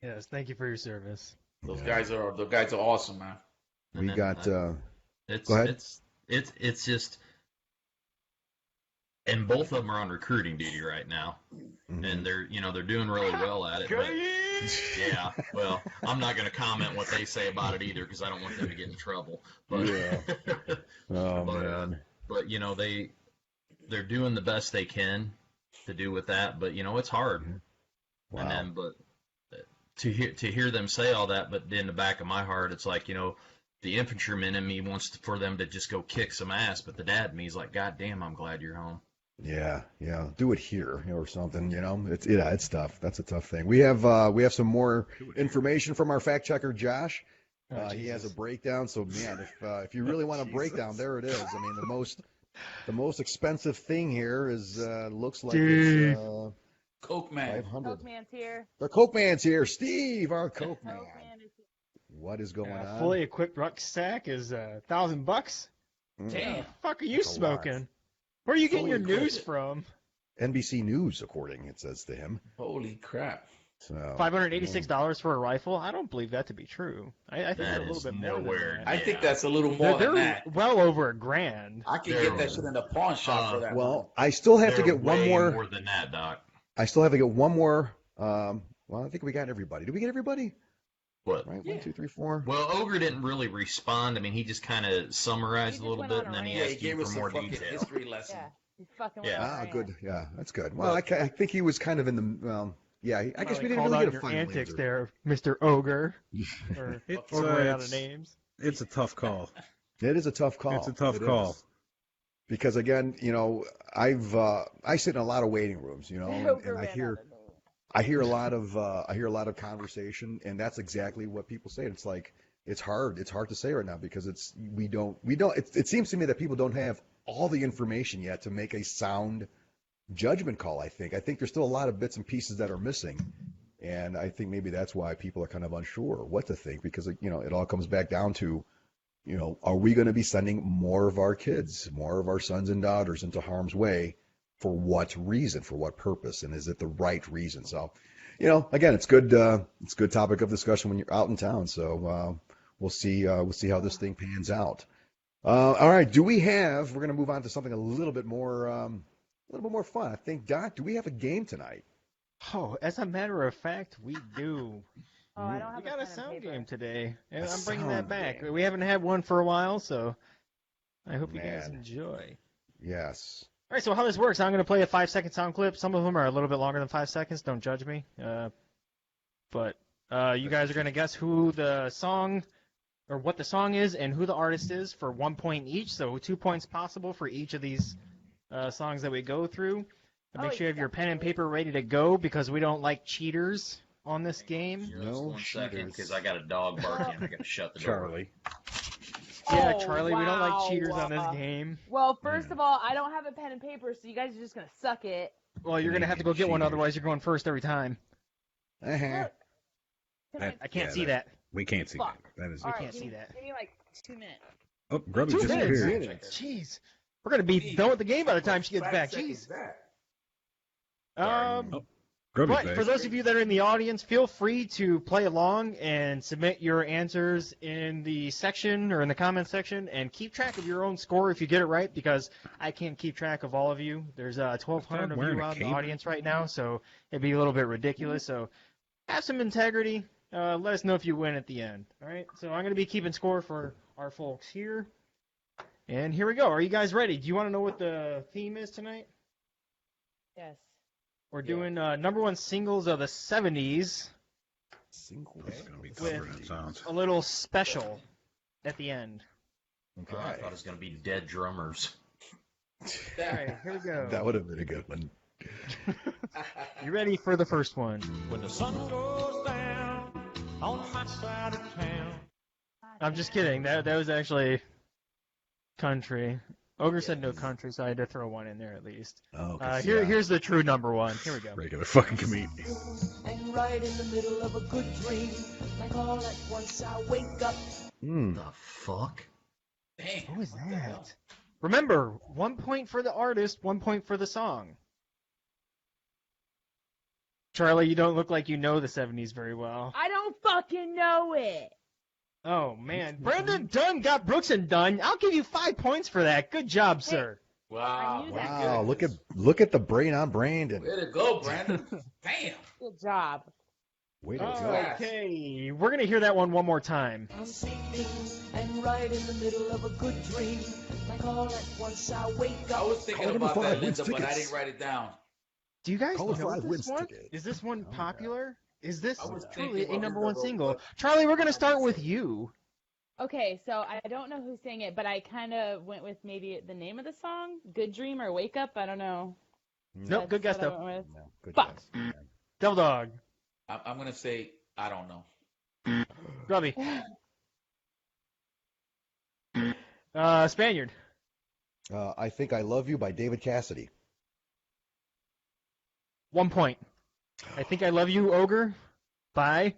Yes, thank you for your service. Those guys are awesome, man. We got. Go ahead. It's just, and both of them are on recruiting duty right now, and they're doing really well at it. But, yeah, well, I'm not going to comment what they say about it either, because I don't want them to get in trouble. But, man. But they're doing the best they can to do with that. But it's hard. Wow. And then, but to hear them say all that, but in the back of my heart, it's like the infantryman in me wants for them to just go kick some ass, but the dad in me is like, God damn, I'm glad you're home. Yeah, do it here, or something. It's tough. That's a tough thing. We have some more information from our fact checker, Josh. He has a breakdown. So man, if you really want a breakdown, there it is. I mean, the most expensive thing here is looks like it's Coke Man. 500. Coke Man's here. The Coke Man's here. Steve, our Coke Man. What is going on? Fully equipped rucksack is $1,000. Damn. The fuck are you smoking? Where are you getting your news from? NBC News, according, it says to him. Holy crap. So, $586 for a rifle? I don't believe that to be true. I think That they're a little is bit more nowhere than that. I think that's a little more They're than that. well over $1,000. I could get that shit in the pawn shop for that. well, I still have to They're get one way more. than that, Doc. I still have to get one more. Well, I think we got everybody. Did we get everybody? What? Right, 1, 2, 3, 4. Well, Ogre didn't really respond. I mean, he just kind of summarized a little went bit, on and a then he rant. asked gave you us for a more fucking detail. history lesson. Yeah, he's fucking Yeah. with Ah, Rand. good. Yeah, that's good. Well, I think he was kind of in the. Yeah, I guess we didn't Called really out get a your final antics answer. there, Mr. Ogre. Or It's, ran out of names. It's a tough call. It is a tough call. It's a tough It call. is. Because again, I sit in a lot of waiting rooms, and I hear a lot of conversation, and that's exactly what people say. It's like it's hard to say right now, because it seems to me that people don't have all the information yet to make a sound judgment call. I think there's still a lot of bits and pieces that are missing, and I think maybe that's why people are kind of unsure what to think, because it all comes back down to are we going to be sending more of our kids, more of our sons and daughters into harm's way? For what reason? For what purpose? And is it the right reason? So, again, it's good. It's a good topic of discussion when you're out in town. So we'll see. We'll see how this thing pans out. All right. We're going to move on to something a little bit more fun. I think, Doc, do we have a game tonight? Oh, as a matter of fact, we do. Oh, I don't have We got a a pen and sound paper. game today, and A I'm bringing that sound back. game. We haven't had one for a while, so I hope you guys Man. enjoy. Yes. All right, so how this works, I'm going to play a 5-second sound clip. Some of them are a little bit longer than 5 seconds. Don't judge me. But you guys are going to guess who the song or what the song is and who the artist is for 1 point each. So 2 points possible for each of these songs that we go through. And make sure you have your pen and paper ready to go because we don't like cheaters on this game. No 1 second, cheaters. because I got a dog barking. I got to shut the door. Charlie. Yeah, Oh, Charlie, we don't like cheaters wow. on this game. Well, first of all, I don't have a pen and paper, so you guys are just gonna suck it. Well, you're going to have to go get one, Cheaters. otherwise you're going first every time. Uh-huh. Look. Can That- I can't Yeah, see that. We can't see Fuck. that. That is. All right, can't give see me, that. Give me like 2 minutes. Oh, Grubby 2 just minutes. appeared. Jeez. We're going to be done with the game by the time she gets back. Jeez. Grubby's But back. for those of you that are in the audience, feel free to play along and submit your answers in the section or in the comment section and keep track of your own score if you get it right because I can't keep track of all of you. There's 1,200 of wearing you a out in the cape? audience right now, so it'd be a little bit ridiculous. So have some integrity. Let us know if you win at the end. All right, so I'm going to be keeping score for our folks here. And here we go. Are you guys ready? Do you want to know what the theme is tonight? Yes. We're doing number one singles of the 70s. Single. It's gonna be tougher than it sounds. A little special at the end. Oh, I thought it was going to be dead drummers. All right, here we go. That would have been a good one. You ready for the first one? When the sun goes down on the hot side of town. I'm just kidding. That was actually country. Ogre said no country, so I had to throw one in there at least. Oh, Here's the true number one. Here we go. Regular fucking comedian. And right in the middle of a good dream, like all at once I wake up. The fuck? Damn. Who is that? Remember, 1 point for the artist, 1 point for the song. Charlie, you don't look like you know the 70s very well. I don't fucking know it. Oh, man. Brandon Dunn got Brooks and Dunn. I'll give you 5 points for that. Good job, sir. Wow. I knew that. Wow, look at the brain on Brandon. Way to go, Brandon. Damn. Good job. Way to go. Okay, we're going to hear that one more time. I'm sleeping and right in the middle of a good dream, like all at once I wake I up. was thinking Call about them that, five wins Linda, but I tickets. didn't write it down. Do you guys Call know it five this wins one? ticket. Is this one popular? Is this I was truly thinking a about number this one double, single? but- Charlie, we're going to start with you. Okay, so I don't know who sang it, but I kind of went with maybe the name of the song, Good Dream or Wake Up. I don't know. Nope, good guess, That's what I though. went with. No, good Fuck. guess. Devil Dog. I'm going to say, I don't know. Grubby. Spaniard. I Think I Love You by David Cassidy. 1 point. I Think I Love You, Ogre, by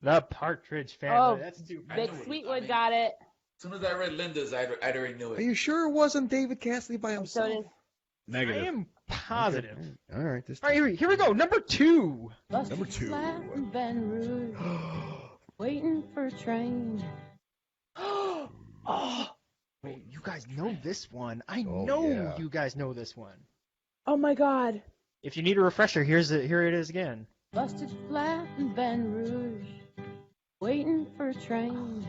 the Partridge Family. Oh, That's too Vic I knew it. Sweetwood got it. As soon as I read Linda's, I already knew Are it. you sure it wasn't David Cassidy by And so himself? did I Negative. am positive. All right, this All right, here we go. Number two. Number two. Flat in Baton Rouge, waiting for a train. Oh, wait, you guys know this one. I Oh, know yeah. you guys know this one. Oh my God. If you need a refresher, here it is again. Busted flat in Baton Rouge, waiting for a train.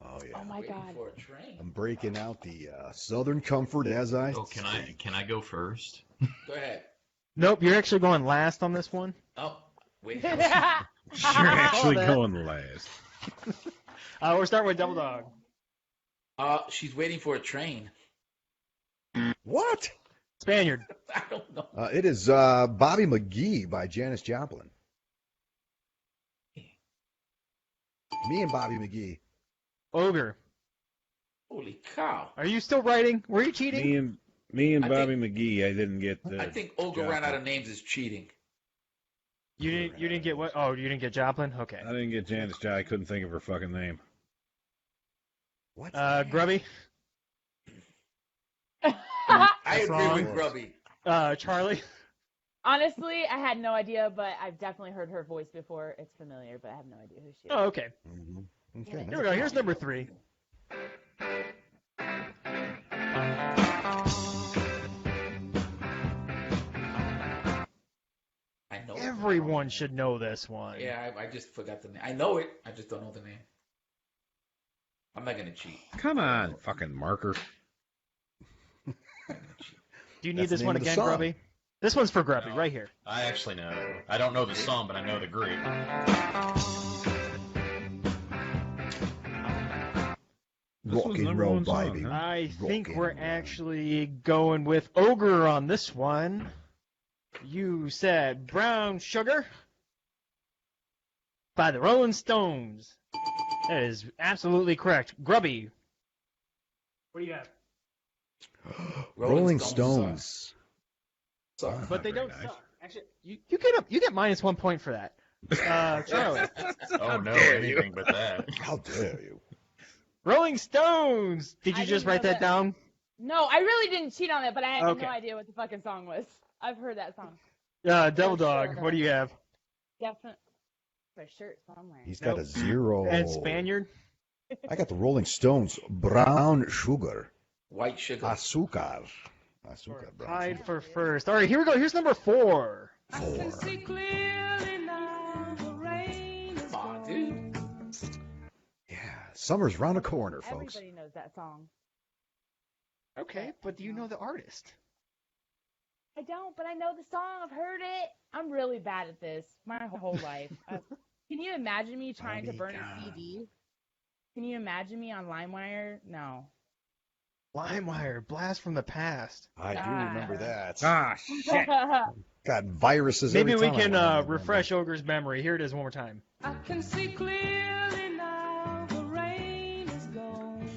Oh yeah. Oh my Waiting God. for a train. I'm breaking out the Southern Comfort as I. Oh, can I go first? Go ahead. Nope, you're actually going last on this one. Oh, wait. You're actually Hold it. going last. We're starting with Double Dog. She's waiting for a train. What? Spaniard. I don't know. It is Bobby McGee by Janis Joplin. Me and Bobby McGee. Ogre. Holy cow. Are you still writing? Were you cheating? Me and I Bobby McGee. I didn't get. I think Ogre ran out of names is cheating. You didn't get what? Oh, you didn't get Joplin? Okay. I didn't get Janis Joplin. I couldn't think of her fucking name. What? Grubby. I agree wrong. with Grubby. Charlie. Honestly, I had no idea, but I've definitely heard her voice before. It's familiar, but I have no idea who she is. Oh, okay. Mm-hmm. Okay. Here we go. Here's number 3. I know it. Everyone should know this one. Yeah, I just forgot the name. I know it. I just don't know the name. I'm not gonna cheat. Come on, fucking marker. Do you need That's the this name one of the again, song. Grubby? This one's for Grubby, No. right here. I actually know. I don't know the song, but I know the group. This was Rock and number roll, one song, baby. huh? I think Rock we're and roll. actually going with Ogre on this one. You said Brown Sugar by the Rolling Stones. That is absolutely correct. Grubby. What do you have? Rolling Stones Stones. Sorry. But they very don't nice. suck. Actually, you get minus 1 point for that. Charlie. Oh no, dare you. anything but that. How dare you? Rolling Stones. Did you I just didn't write know that down? No, I really didn't cheat on it, but I had Okay. no idea what the fucking song was. I've heard that song. Devil For Dog. sure. What do you have? Definitely. For sure somewhere. He's got Nope. a 0. And Spaniard. I got the Rolling Stones. Brown sugar. White sugar. Azúcar. Azúcar, brown Tied sugar. for first. All right, here we go. Here's number 4. 4. Come on, dude. Yeah, summer's round the corner, folks. Everybody knows that song. Okay, but do you know the artist? I don't, but I know the song. I've heard it. I'm really bad at this my whole life. Can you imagine me trying to burn a CD? Can you imagine me on LimeWire? No. LimeWire, blast from the past. I do remember that. Ah, shit. Got viruses Maybe every we time can I remember. refresh Ogre's memory. Here it is one more time. I can see clearly now the rain is gone.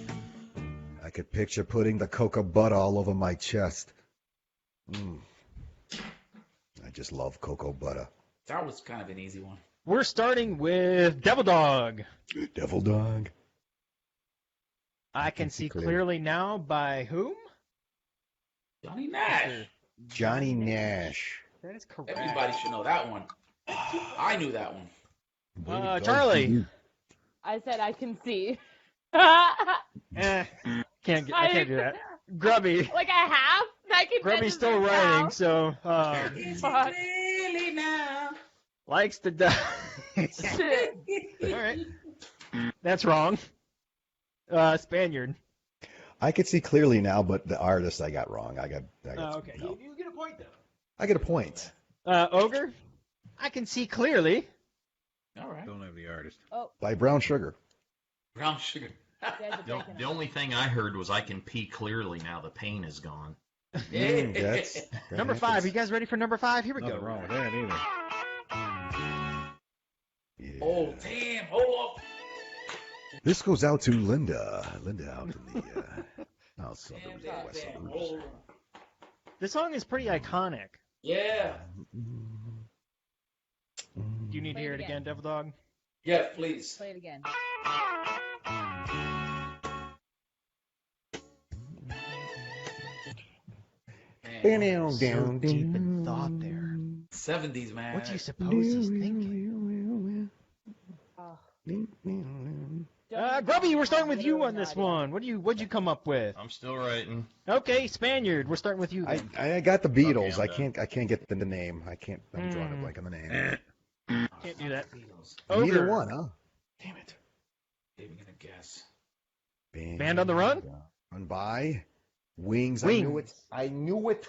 I could picture putting the cocoa butter all over my chest. I just love cocoa butter. That was kind of an easy one. We're starting with Devil Dog. Devil Dog. I can see clearly now by whom? Johnny Nash. Johnny Nash. That is correct. Everybody should know that one. I knew that one. Way to go, Charlie. you. I said I can see. Can't I can't do that. Grubby. Like I have? I can Grubby's still now. writing, so Fuck. likes to die. Shit. All right. That's wrong. Spaniard. I could see clearly now, but the artist I got wrong. I got Okay. no. You get a point though. I get a point. Ogre. I can see clearly. All right. Don't have the artist. Oh, By Brown Sugar. Brown sugar. you guys are breaking The up. only thing I heard was I can pee clearly now the pain is gone. That Number 5. You guys ready for number 5? Here we Nothing go. wrong with that either. Yeah. Oh, damn. Hold up. This goes out to Linda. Linda out in the out suburbs, Damn, the damn, west damn. suburbs. Hold on. This song is pretty iconic. Yeah. Do you need to Play hear it it again, again. Devil Dog? Yeah, please. Play it again. Man. So deep in thought there. 70s, man. What do you suppose he's thinking? Oh. Grubby, we're starting with you Literally on no this idea. one. What'd you come up with? I'm still writing. Okay, Spaniard, we're starting with you. I, Then. I got the Beatles. Okay, I'm I can't get the name. I'm drawing a blank on the name. Can't do that. Neither Ogre. one, huh? Damn it. Even gonna guess. Band on the Run? Run by Wings. Wings. I knew it.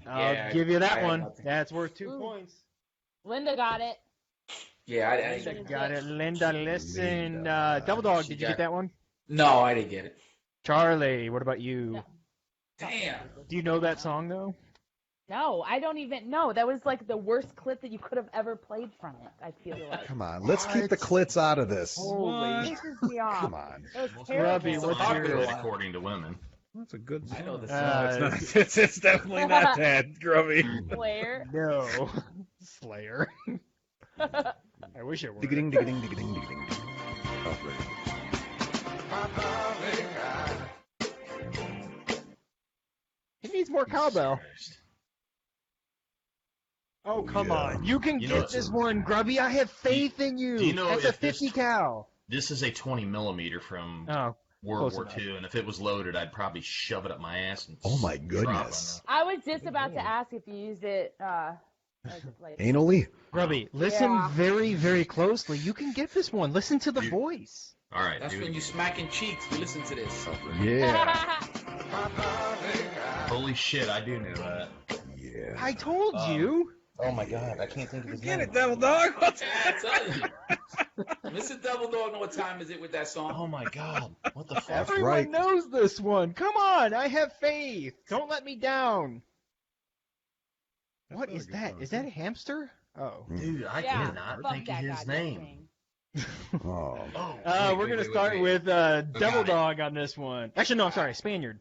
I'll Yeah, give you that I had one. nothing. That's worth 2 Ooh. points. Linda got it. Yeah, I Linda didn't. Got it, Linda. Listen, Linda. Double Dog, She did you got get that one? No, I didn't get it. Charlie, what about you? No. Damn. Do you know that song though? No, I don't even know. That was like the worst clip that you could have ever played from it, I feel like. Come on, let's keep the clits out of this. Holy. Pisses me off. Come on. It was Most terrible. Grubby, people what's don't your- do it according to women. That's a good song. I know the Uh, song. No, it's not. It's definitely not that, Grubby. Blair. No. Slayer. I wish it were. Ding ding ding ding ding ding ding. Oh, right. needs more cowbell. Christ. Oh, come yeah. on. You can You know get it's this a- one, Grubby. I have faith in you. Do you know That's a if this- 50 cal. This is a 20 millimeter from Oh, World close War enough. II, and if it was loaded, I'd probably shove it up my ass and Oh my drop goodness. I was just about to ask if you used it, like Anally? Grubby, listen Yeah. very, very closely. You can get this one. Listen to the Dude. voice. All right, That's do it when you again. smacking cheeks. Listen to this. Yeah. Holy shit, I do know that. Yeah. I told you. Oh my god, I can't think of his Get name. it, Devil Dog. Yeah, I tell you. Mr. Double Dog, know what time is it with that song? Oh my god, what the fuck? That's Everyone right. knows this one. Come on, I have faith. Don't let me down. What is that? Is that a hamster? Oh. Dude, I yeah, cannot fuck think of that his goddamn name. thing. Oh. Oh, We're gonna start with Devil Dog on this one. Actually, no, I'm sorry, Spaniard.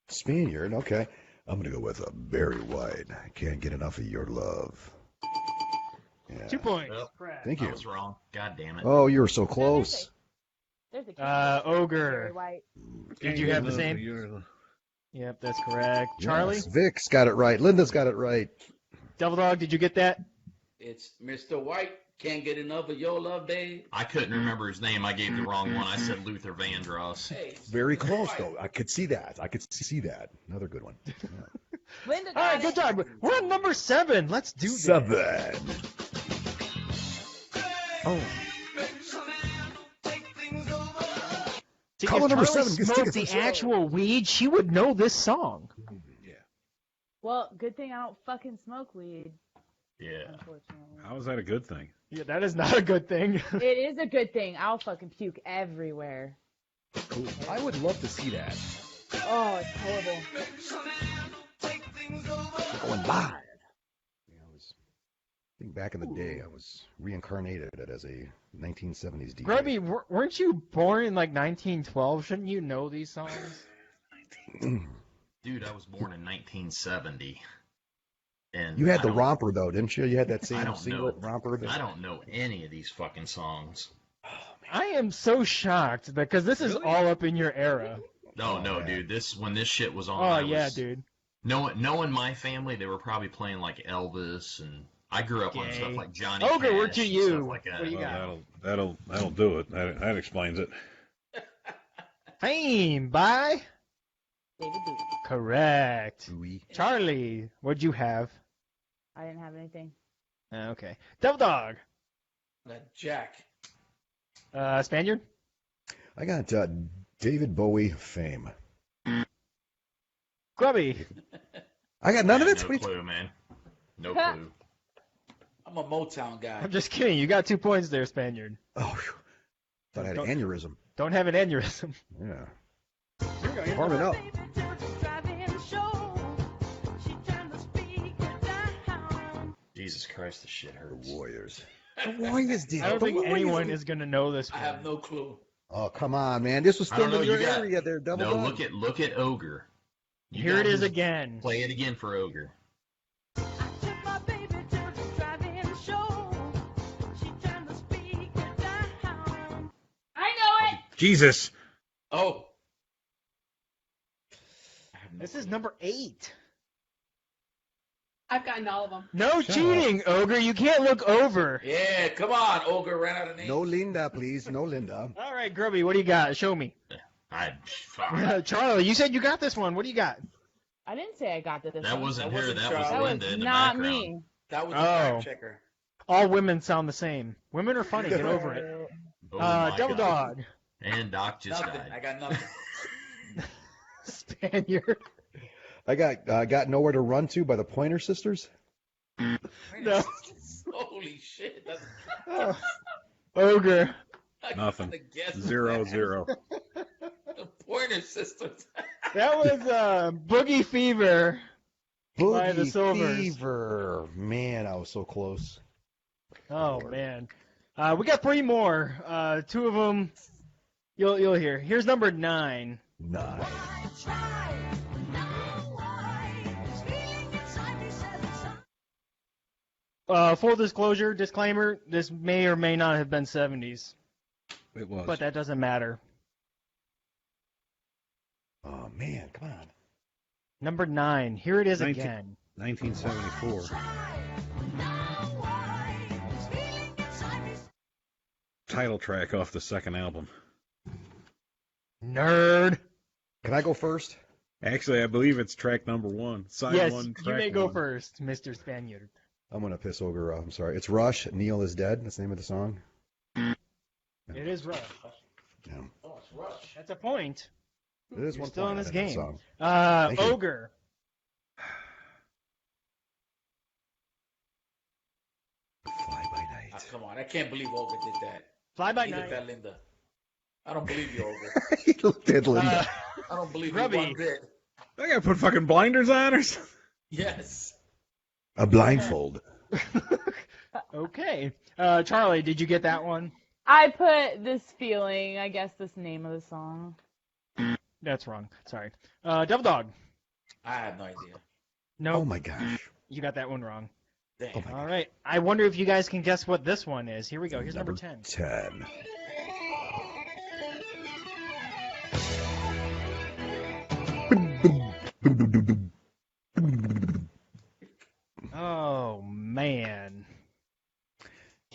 Spaniard, okay. I'm gonna go with a Barry White. I can't get enough of your love. Yeah. 2 points. Well, Thank I you. was wrong. God damn it. Oh, you were so close. There's a kid. Ogre. Very white. Did you have the same? Yep, that's correct. Charlie? Yes, Vic's got it right. Linda's got it right. Devil Dog, did you get that? It's Mr. White. Can't get enough of your love, babe. I couldn't remember his name. I gave the wrong one. I said Luther Vandross. Hey, it's Very Mr. close, White. though. I could see that. I could see that. Another good one. Yeah. Linda All got right, good it. job. We're on number 7. Let's do this. 7. Oh. See, Caller if number Charlie 7 gets smoked tickets to the the show. actual weed, she would know this song. Well, good thing I don't fucking smoke weed, Yeah. unfortunately. How is that a good thing? Yeah, that is not a good thing. It is a good thing. I'll fucking puke everywhere. Cool. I would love to see that. Oh, it's horrible. Going live. Yeah, I think back in the day, I was reincarnated as a 1970s DJ. Grubby, weren't you born in like 1912? Shouldn't you know these songs? Dude, I was born in 1970. And You had I the don't- romper, though, didn't you? You had that I same don't singlet know. romper. I don't know any of these fucking songs. I am so shocked because this is all up in your era. No, Oh, no, man. dude. When this shit was on, Oh, I yeah, was, dude. Knowing my family, they were probably playing like Elvis, and I grew up on Gay. stuff like Johnny Ogre, we're Cash to and you. stuff like that. What do you Well, got? that'll do it. That explains it. Fame by? David B. Correct. Ooey. Charlie, what'd you have? I didn't have anything. Okay. Devil Dog. Jack. Spaniard? I got David Bowie fame. Grubby. I got none of Yeah, it? No What- clue, man. No clue. I'm a Motown guy. I'm just kidding. You got 2 points there, Spaniard. Oh, phew. Thought I had an Don't- aneurysm. Don't have an aneurysm. Yeah. Here we go. Warm it up. Jesus Christ, this shit The hurts. Warriors. The Warriors did. I don't The think Warriors anyone did. is going to know this I one. have no clue. Oh, come on, man. This was I don't filmed in know, your you got- area there, Double No, Dog. look at Ogre. You Here got it is his- again. Play it again for Ogre. I know it! Jesus. Oh. This is number 8. I've gotten all of them. No cheating, Ogre. You can't look over. Yeah, come on. Ogre ran out of names. No Linda, please. No Linda. All right, Grubby, what do you got? Show me. Fuck. Charlie, you said you got this one. What do you got? I didn't say I got this That one. wasn't That her. wasn't That Charlie. was That was Linda in the not background. me. That was the Oh. fact checker. All women sound the same. Women are funny. Get over it. Oh my Devil God. Dog. And Doc just Nothing. I died. got nothing. Spaniard. I got Nowhere to Run To by the Pointer Sisters. No. Holy shit. That's Oh. Ogre. I Nothing. gotta guess 0-0. The Pointer Sisters. That was Boogie Fever. By the Boogie Silvers. Fever. Man, I was so close. Oh man. We got 3 more. 2 of them you'll hear. Here's number 9. 9. Full disclosure, disclaimer, this may or may not have been 70s, It was. but that doesn't matter. Oh, man, come on. Number 9. Here it is 19 again. 1974. Title track off the second album. Nerd. Can I go first? Actually, I believe it's track number 1. Side Yes, 1, you track may go 1. first, Mr. Spaniard. I'm going to piss Ogre off. I'm sorry. It's Rush. Neil is Dead. That's the name of the song. It is Rush. Yeah. Oh, it's Rush. That's a point. It is You're one still in point this on that game. song. Thank you. Ogre. Fly by night. Come on, I can't believe Ogre did that. Fly by He looked night. at Linda. I don't believe you, Ogre. He looked at Linda. I don't believe you Grubby. one bit. I gotta put fucking blinders on or something. Yes. A blindfold. Okay. Charlie, did you get that one? I put This Feeling, I guess this name of the song. That's wrong. Sorry. Devil Dog. I have no idea. No. Oh my gosh. You got that one wrong. Damn. Oh my All right. I wonder if you guys can guess what this one is. Here we go. Here's number 10. 10. Oh, man.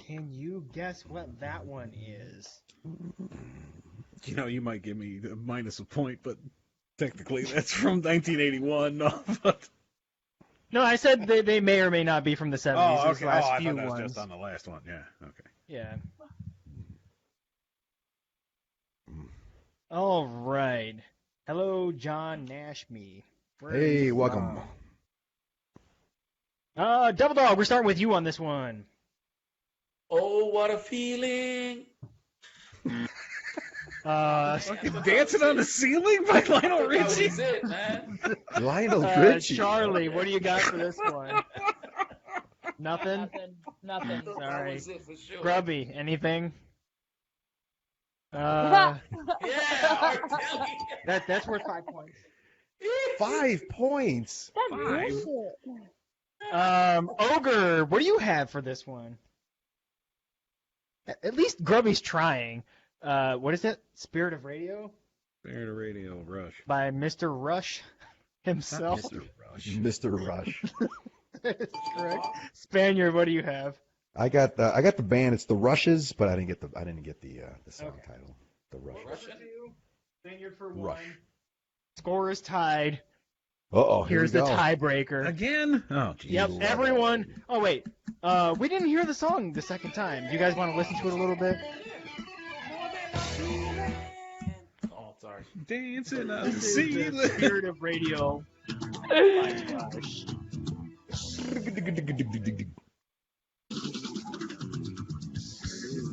Can you guess what that one is? You know, you might give me a minus a point, but technically that's from 1981. No, but... No, I said they may or may not be from the 70s. Oh, These okay. last I few thought that was ones. just on the last one. Yeah, okay. Yeah. All right. Hello, John Nashme. Where are Hey, you welcome. from? Devil Dog, we're starting with you on this one. Oh, what a feeling. Fucking Dancing on the Ceiling by Lionel That Richie. was it, man. Lionel Richie. Charlie, what do you got for this one? Nothing? Nothing. That Sorry. was it for sure. Grubby, anything? Yeah, R. Kelly. That's worth 5 points. 5 points. That's bullshit. Ogre, what do you have for this one? At least Grubby's trying. What is it? Spirit of Radio? Spirit of Radio, Rush. By Mr. Rush himself. Mr. Rush. Mr. Rush. That's correct. Spaniard, what do you have? I got the band. It's the Rushes, but I didn't get the song Okay. title. The Rushes. Russian? Spaniard for Rush. one. Score is tied. Uh-oh. Here's the tiebreaker. Again? Oh, geez. Yep, everyone. Oh, wait. We didn't hear the song the second time. Do you guys want to listen to it a little bit? Oh, sorry. Dancing on the This is the ceiling. Spirit of Radio by Rush.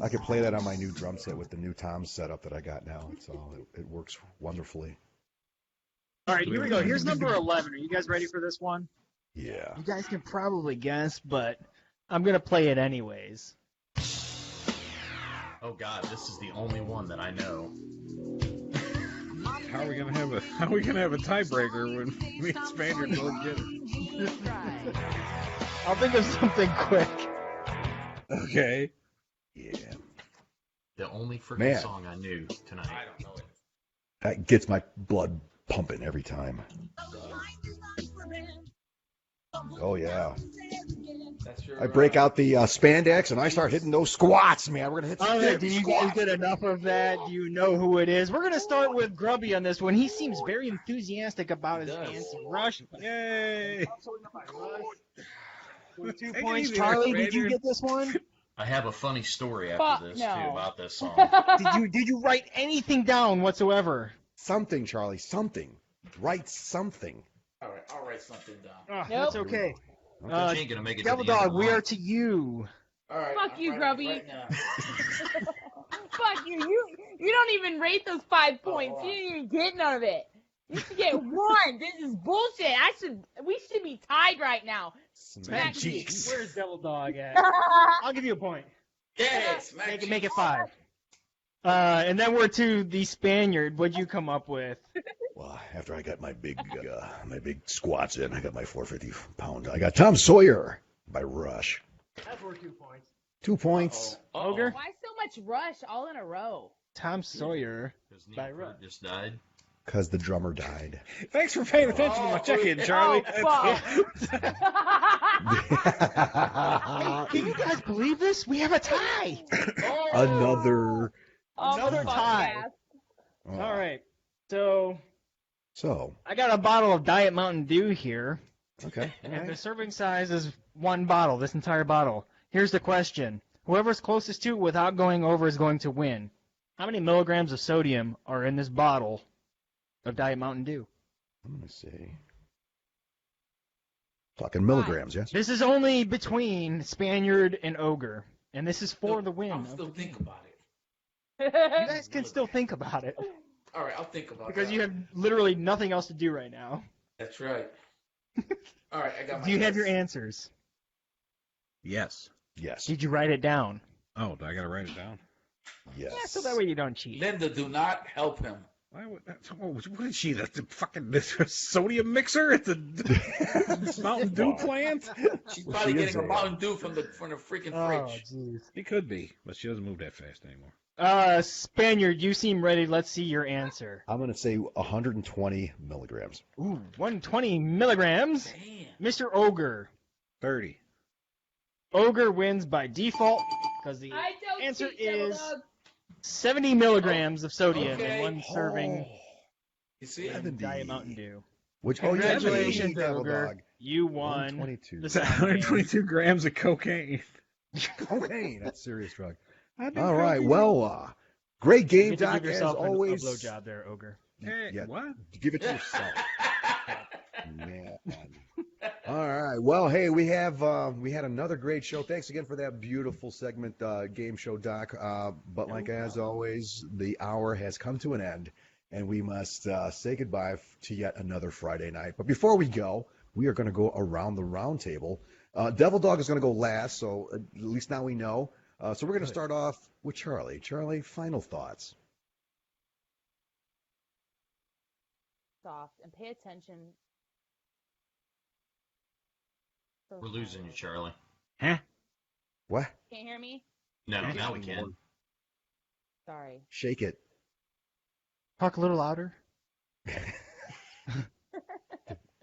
I could play that on my new drum set with the new tom setup that I got now. It works wonderfully. All right, here we go. Here's number 11. Are you guys ready for this one? Yeah. You guys can probably guess, but I'm going to play it anyways. Oh God, this is the only one that I know. How are we gonna have a tiebreaker when me and Spaniard both get it? I'll think of something quick. Okay. Yeah. The only freaking Man. song I knew tonight. I don't know it. That gets my blood pumping every time. Oh yeah. That's your, I break out the spandex and I start hitting those squats, man. We're gonna hit some All right, big do you guys squats. get enough of that? Do you know who it is? We're going to start with Grubby on this one. He seems very enthusiastic about his does. anti-rush. Yay! For 2 Take it points. easy, Charlie, there, did you Spaniard. get this one? I have a funny story after Fuck this no. too about this song. Did you write anything down whatsoever? Something, Charlie. Something. Write something. All right, I'll write something down. Oh, Nope. That's okay. She ain't gonna make it Devil to the end Dog, of the we are month. to you. All right. Fuck I'm you, writing Grubby. Right now. Fuck you. You don't even rate those 5 points. Oh, You didn't even get none of it. You should get 1. This is bullshit. We should be tied right now. Smack cheeks. Where's Devil Dog at? I'll give you a point. Get it, smack Make it 5. And then we're to the Spaniard. What'd you come up with? Well, after I got my big squats in, I got my 450 pound. I got Tom Sawyer by Rush. That's worth 2 points. 2 points. Ogre? Why so much rush all in a row? Tom Sawyer. Because Neil By Peart Rush. just died. Because the drummer died. Thanks for paying attention to my check-in, Charlie. Oh, Can you guys believe this? We have a tie. Another. Another tie. podcast. All right. So So, I got a bottle of Diet Mountain Dew here, okay. all and the right. serving size is one bottle. This entire bottle. Here's the question: whoever's closest to it without going over is going to win. How many milligrams of sodium are in this bottle of Diet Mountain Dew? Let me see. Talking milligrams, yes? This is only between Spaniard and Ogre, and this is for the win. I'll still think about it. You guys can still think about it All right, I'll think about it. because you have literally nothing else to do right now. That's right. All right, I got my Do you have your guess. answers? Yes. Yes. Did you write it down? Oh, do I gotta write it down? Yes. Yeah, so that way you don't cheat. Linda, do not help him. Why would what is she? The fucking sodium mixer at the Mountain Dew plant? She's Well, probably she is getting a a- Mountain Dew from the freaking Oh, fridge. jeez. He could be, but she doesn't move that fast anymore. Spaniard, you seem ready. Let's see your answer. I'm going to say 120 milligrams. Ooh, 120 milligrams. Damn. Mr. Ogre. 30. Ogre wins by default because the I don't answer cheat, Devil is Dog. 70 milligrams of sodium Okay. in one serving You see? of 70. Diet Mountain Dew. Which, Congratulations, Devil Ogre. Dog. You won 122. the It's sound game. 122 grams of cocaine. Cocaine. That's a serious drug. I do All right. cocaine. Well, great game, You get to Doc, give as yourself always. a blowjob there, Ogre. Hey, Yeah. what? Give it to yourself. Man. All right. Well, hey, we had another great show. Thanks again for that beautiful segment, game show, Doc. But like as always, the hour has come to an end, and we must say goodbye to yet another Friday night. But before we go, we are going to go around the round table. Devil Dog is going to go last, so at least now we know. So we're going to start off with Charlie. Charlie, final thoughts. Soft and pay attention. So We're losing you, Charlie. What? Can't hear me? No, now we can. Sorry. Shake it. Talk a little louder.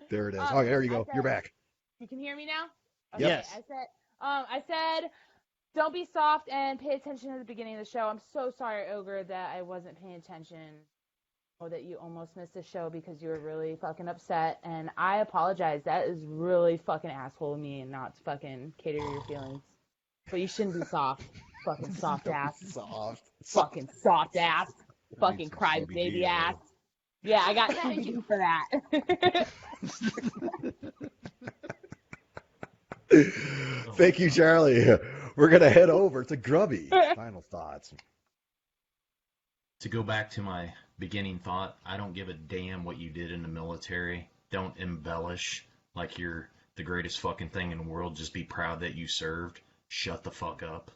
There it is. Oh, there you go. I You're said- back. You can hear me now? Yes. I said, don't be soft and pay attention at the beginning of the show. I'm so sorry, Ogre, that I wasn't paying attention. Or that you almost missed the show because you were really fucking upset. And I apologize. That is really fucking asshole of me and not to fucking cater to your feelings. But you shouldn't be soft. Fucking soft ass. Soft. Fucking soft ass. Fucking some cry CBD baby oil. ass. Yeah, I got thank you for that. Thank you, Charlie. We're going to head over to Grubby. Final thoughts. To go back to my beginning thought, I don't give a damn what you did in the military. Don't embellish like you're the greatest fucking thing in the world. Just be proud that you served. Shut the fuck up.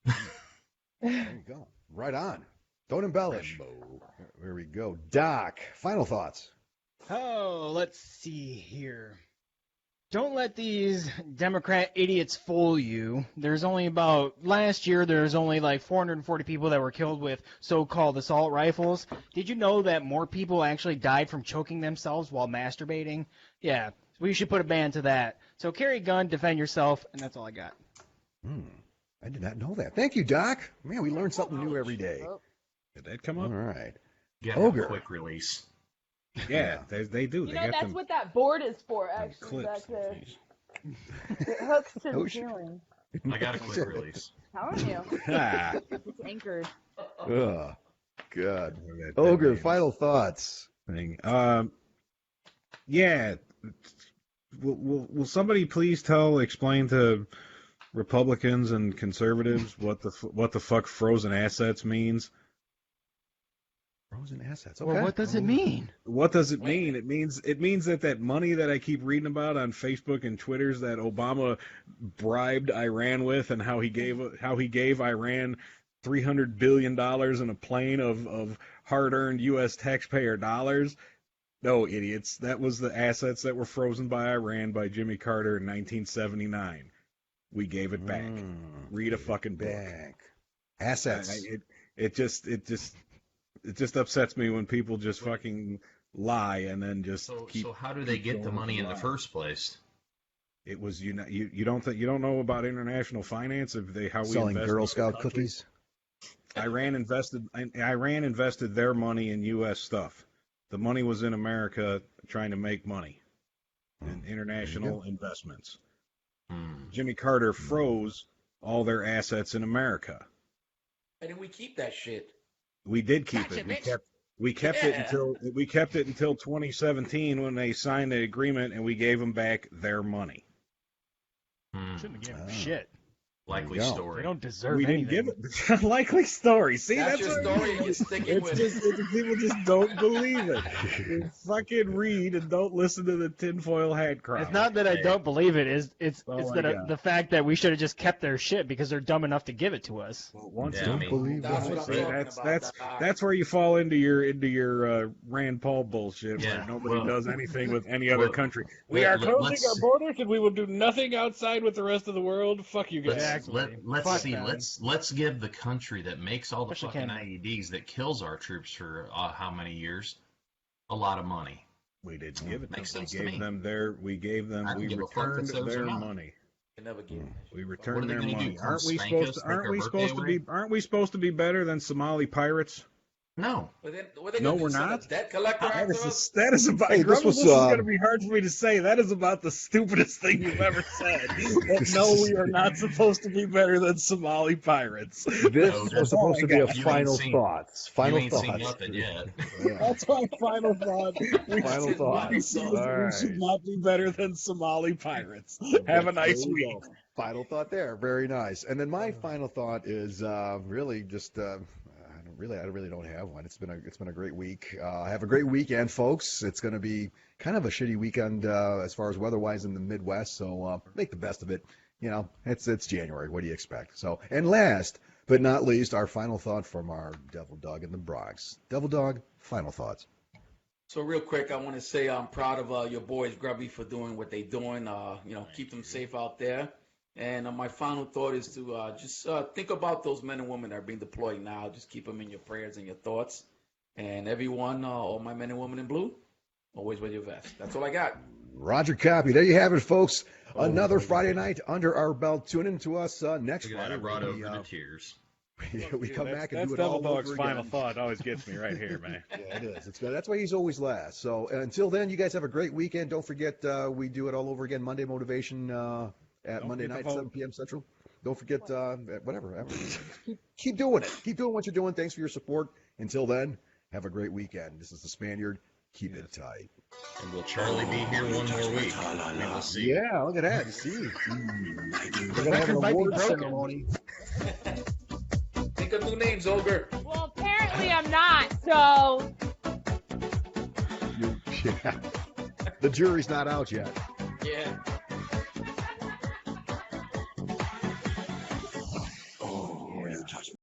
There you go. Right on. Don't embellish. There we go. Doc, final thoughts. Oh, let's see here. Don't let these Democrat idiots fool you. Last year, there's only like 440 people that were killed with so-called assault rifles. Did you know that more people actually died from choking themselves while masturbating? Yeah, we should put a ban to that. So carry a gun, defend yourself, and that's all I got. I did not know that. Thank you, Doc. Man, we learn something new every day. Did that come All up? right. Get Ogre. a quick release. Yeah, they do. You They know, got that's them, what that board is for, them actually. clips. Back there. It hooks to Oh, the shit. ceiling. I got a quick release. Telling you. Ah, It's anchored. Ugh. Good. that Ogre, means final thoughts. thing. Yeah. Will somebody please explain to Republicans and conservatives what the fuck frozen assets means? Frozen assets. Okay. Well, what does it mean? What does it mean? It means that money that I keep reading about on Facebook and Twitter's that Obama bribed Iran with, and how he gave Iran $300 billion in a plane of hard-earned U.S. taxpayer dollars. No, idiots. That was the assets that were frozen by Iran by Jimmy Carter in 1979. We gave it back. Read a fucking book. Back. Assets. It just It just upsets me when people just fucking lie and then just So keep. so how do they keep get the going money with in the lie. first place? It was you don't know about international finance if they how we Selling invest Girl in Scout other countries? cookies. Iran invested their money in U.S. stuff. The money was in America trying to make money in international investments. Jimmy Carter froze all their assets in America. And then we keep that shit. We did keep Gotcha, it. bitch. We kept it until 2017 when they signed the agreement and we gave them back their money. Shouldn't have given them shit. Likely go. story. They don't deserve We anything. didn't give it. Likely story. See, That's that's your what- story and you're sticking with it. People just don't believe it. They fucking read and don't listen to the tinfoil hat crowd. It's not that I don't believe it. It's Oh it's my that God. the fact that we should have just kept their shit because they're dumb enough to give it to us. Once Yeah, I mean, That's what I'm talking about. that's where you fall into your Rand Paul bullshit Yeah, where nobody well- does anything with any other well, country. We are closing let's- our borders and we will do nothing outside with the rest of the world. Fuck you guys. Let's see. Let's give the country that makes all the Especially fucking Canada. IEDs that kills our troops for how many years a lot of money. We didn't give it to Makes them. sense to me. We don't give a fuck if returned it's theirs or their not. money. You never give me that We shit. returned What are they their gonna do, money. come Aren't we spank supposed us, to? take our birthday away? Aren't we supposed to be better than Somali pirates? No. But then, what they No, gonna do, we're send a not. debt collector That after is, us? that is about. Hey, this Grubby, was, this is going to be hard for me to say. That is about the stupidest thing you've ever said. But no, we are not supposed to be better than Somali pirates. This No, was supposed to be a you ain't final seen- thoughts. You Final ain't seen thoughts. nothing yet. That's my final thought. Final should thought. not- All we right. should not be better than Somali pirates. Have a nice There you week. go. Final thought there. Very nice. And then my final thought is really just I really don't have one. It's been a great week. Have a great weekend, folks. It's going to be kind of a shitty weekend as far as weather-wise in the Midwest. So make the best of it. You know, it's January. What do you expect? So, and last but not least, our final thought from our Devil Dog in the Bronx. Devil Dog, final thoughts. So real quick, I want to say I'm proud of your boys, Grubby, for doing what they're doing. Keep them safe out there. And my final thought is to just think about those men and women that are being deployed now. Just keep them in your prayers and your thoughts. And everyone, all my men and women in blue, always wear your vest. That's all I got. Roger copy. There you have it, folks. Another Friday night under our belt. Tune in to us next Look at that, Friday. I brought We, over to tears. we come back and That's do it Devil all Dog's over final again. thought. Always gets me right here, man. Yeah, it is. It's good. That's why he's always last. So until then, you guys have a great weekend. Don't forget, we do it all over again. Monday Motivation at Don't Monday forget night, to vote. 7 p.m. Central. Don't forget, whatever. Keep doing it. Keep doing what you're doing. Thanks for your support. Until then, have a great weekend. This is the Spaniard. Keep it tight. And will Charlie be here one more week? We will see. Yeah, look at that. See, we're gonna have an Record might be award broken. ceremony. Think of new names, Ogre. Well, apparently I'm not, so. Yeah. The jury's not out yet. Yeah.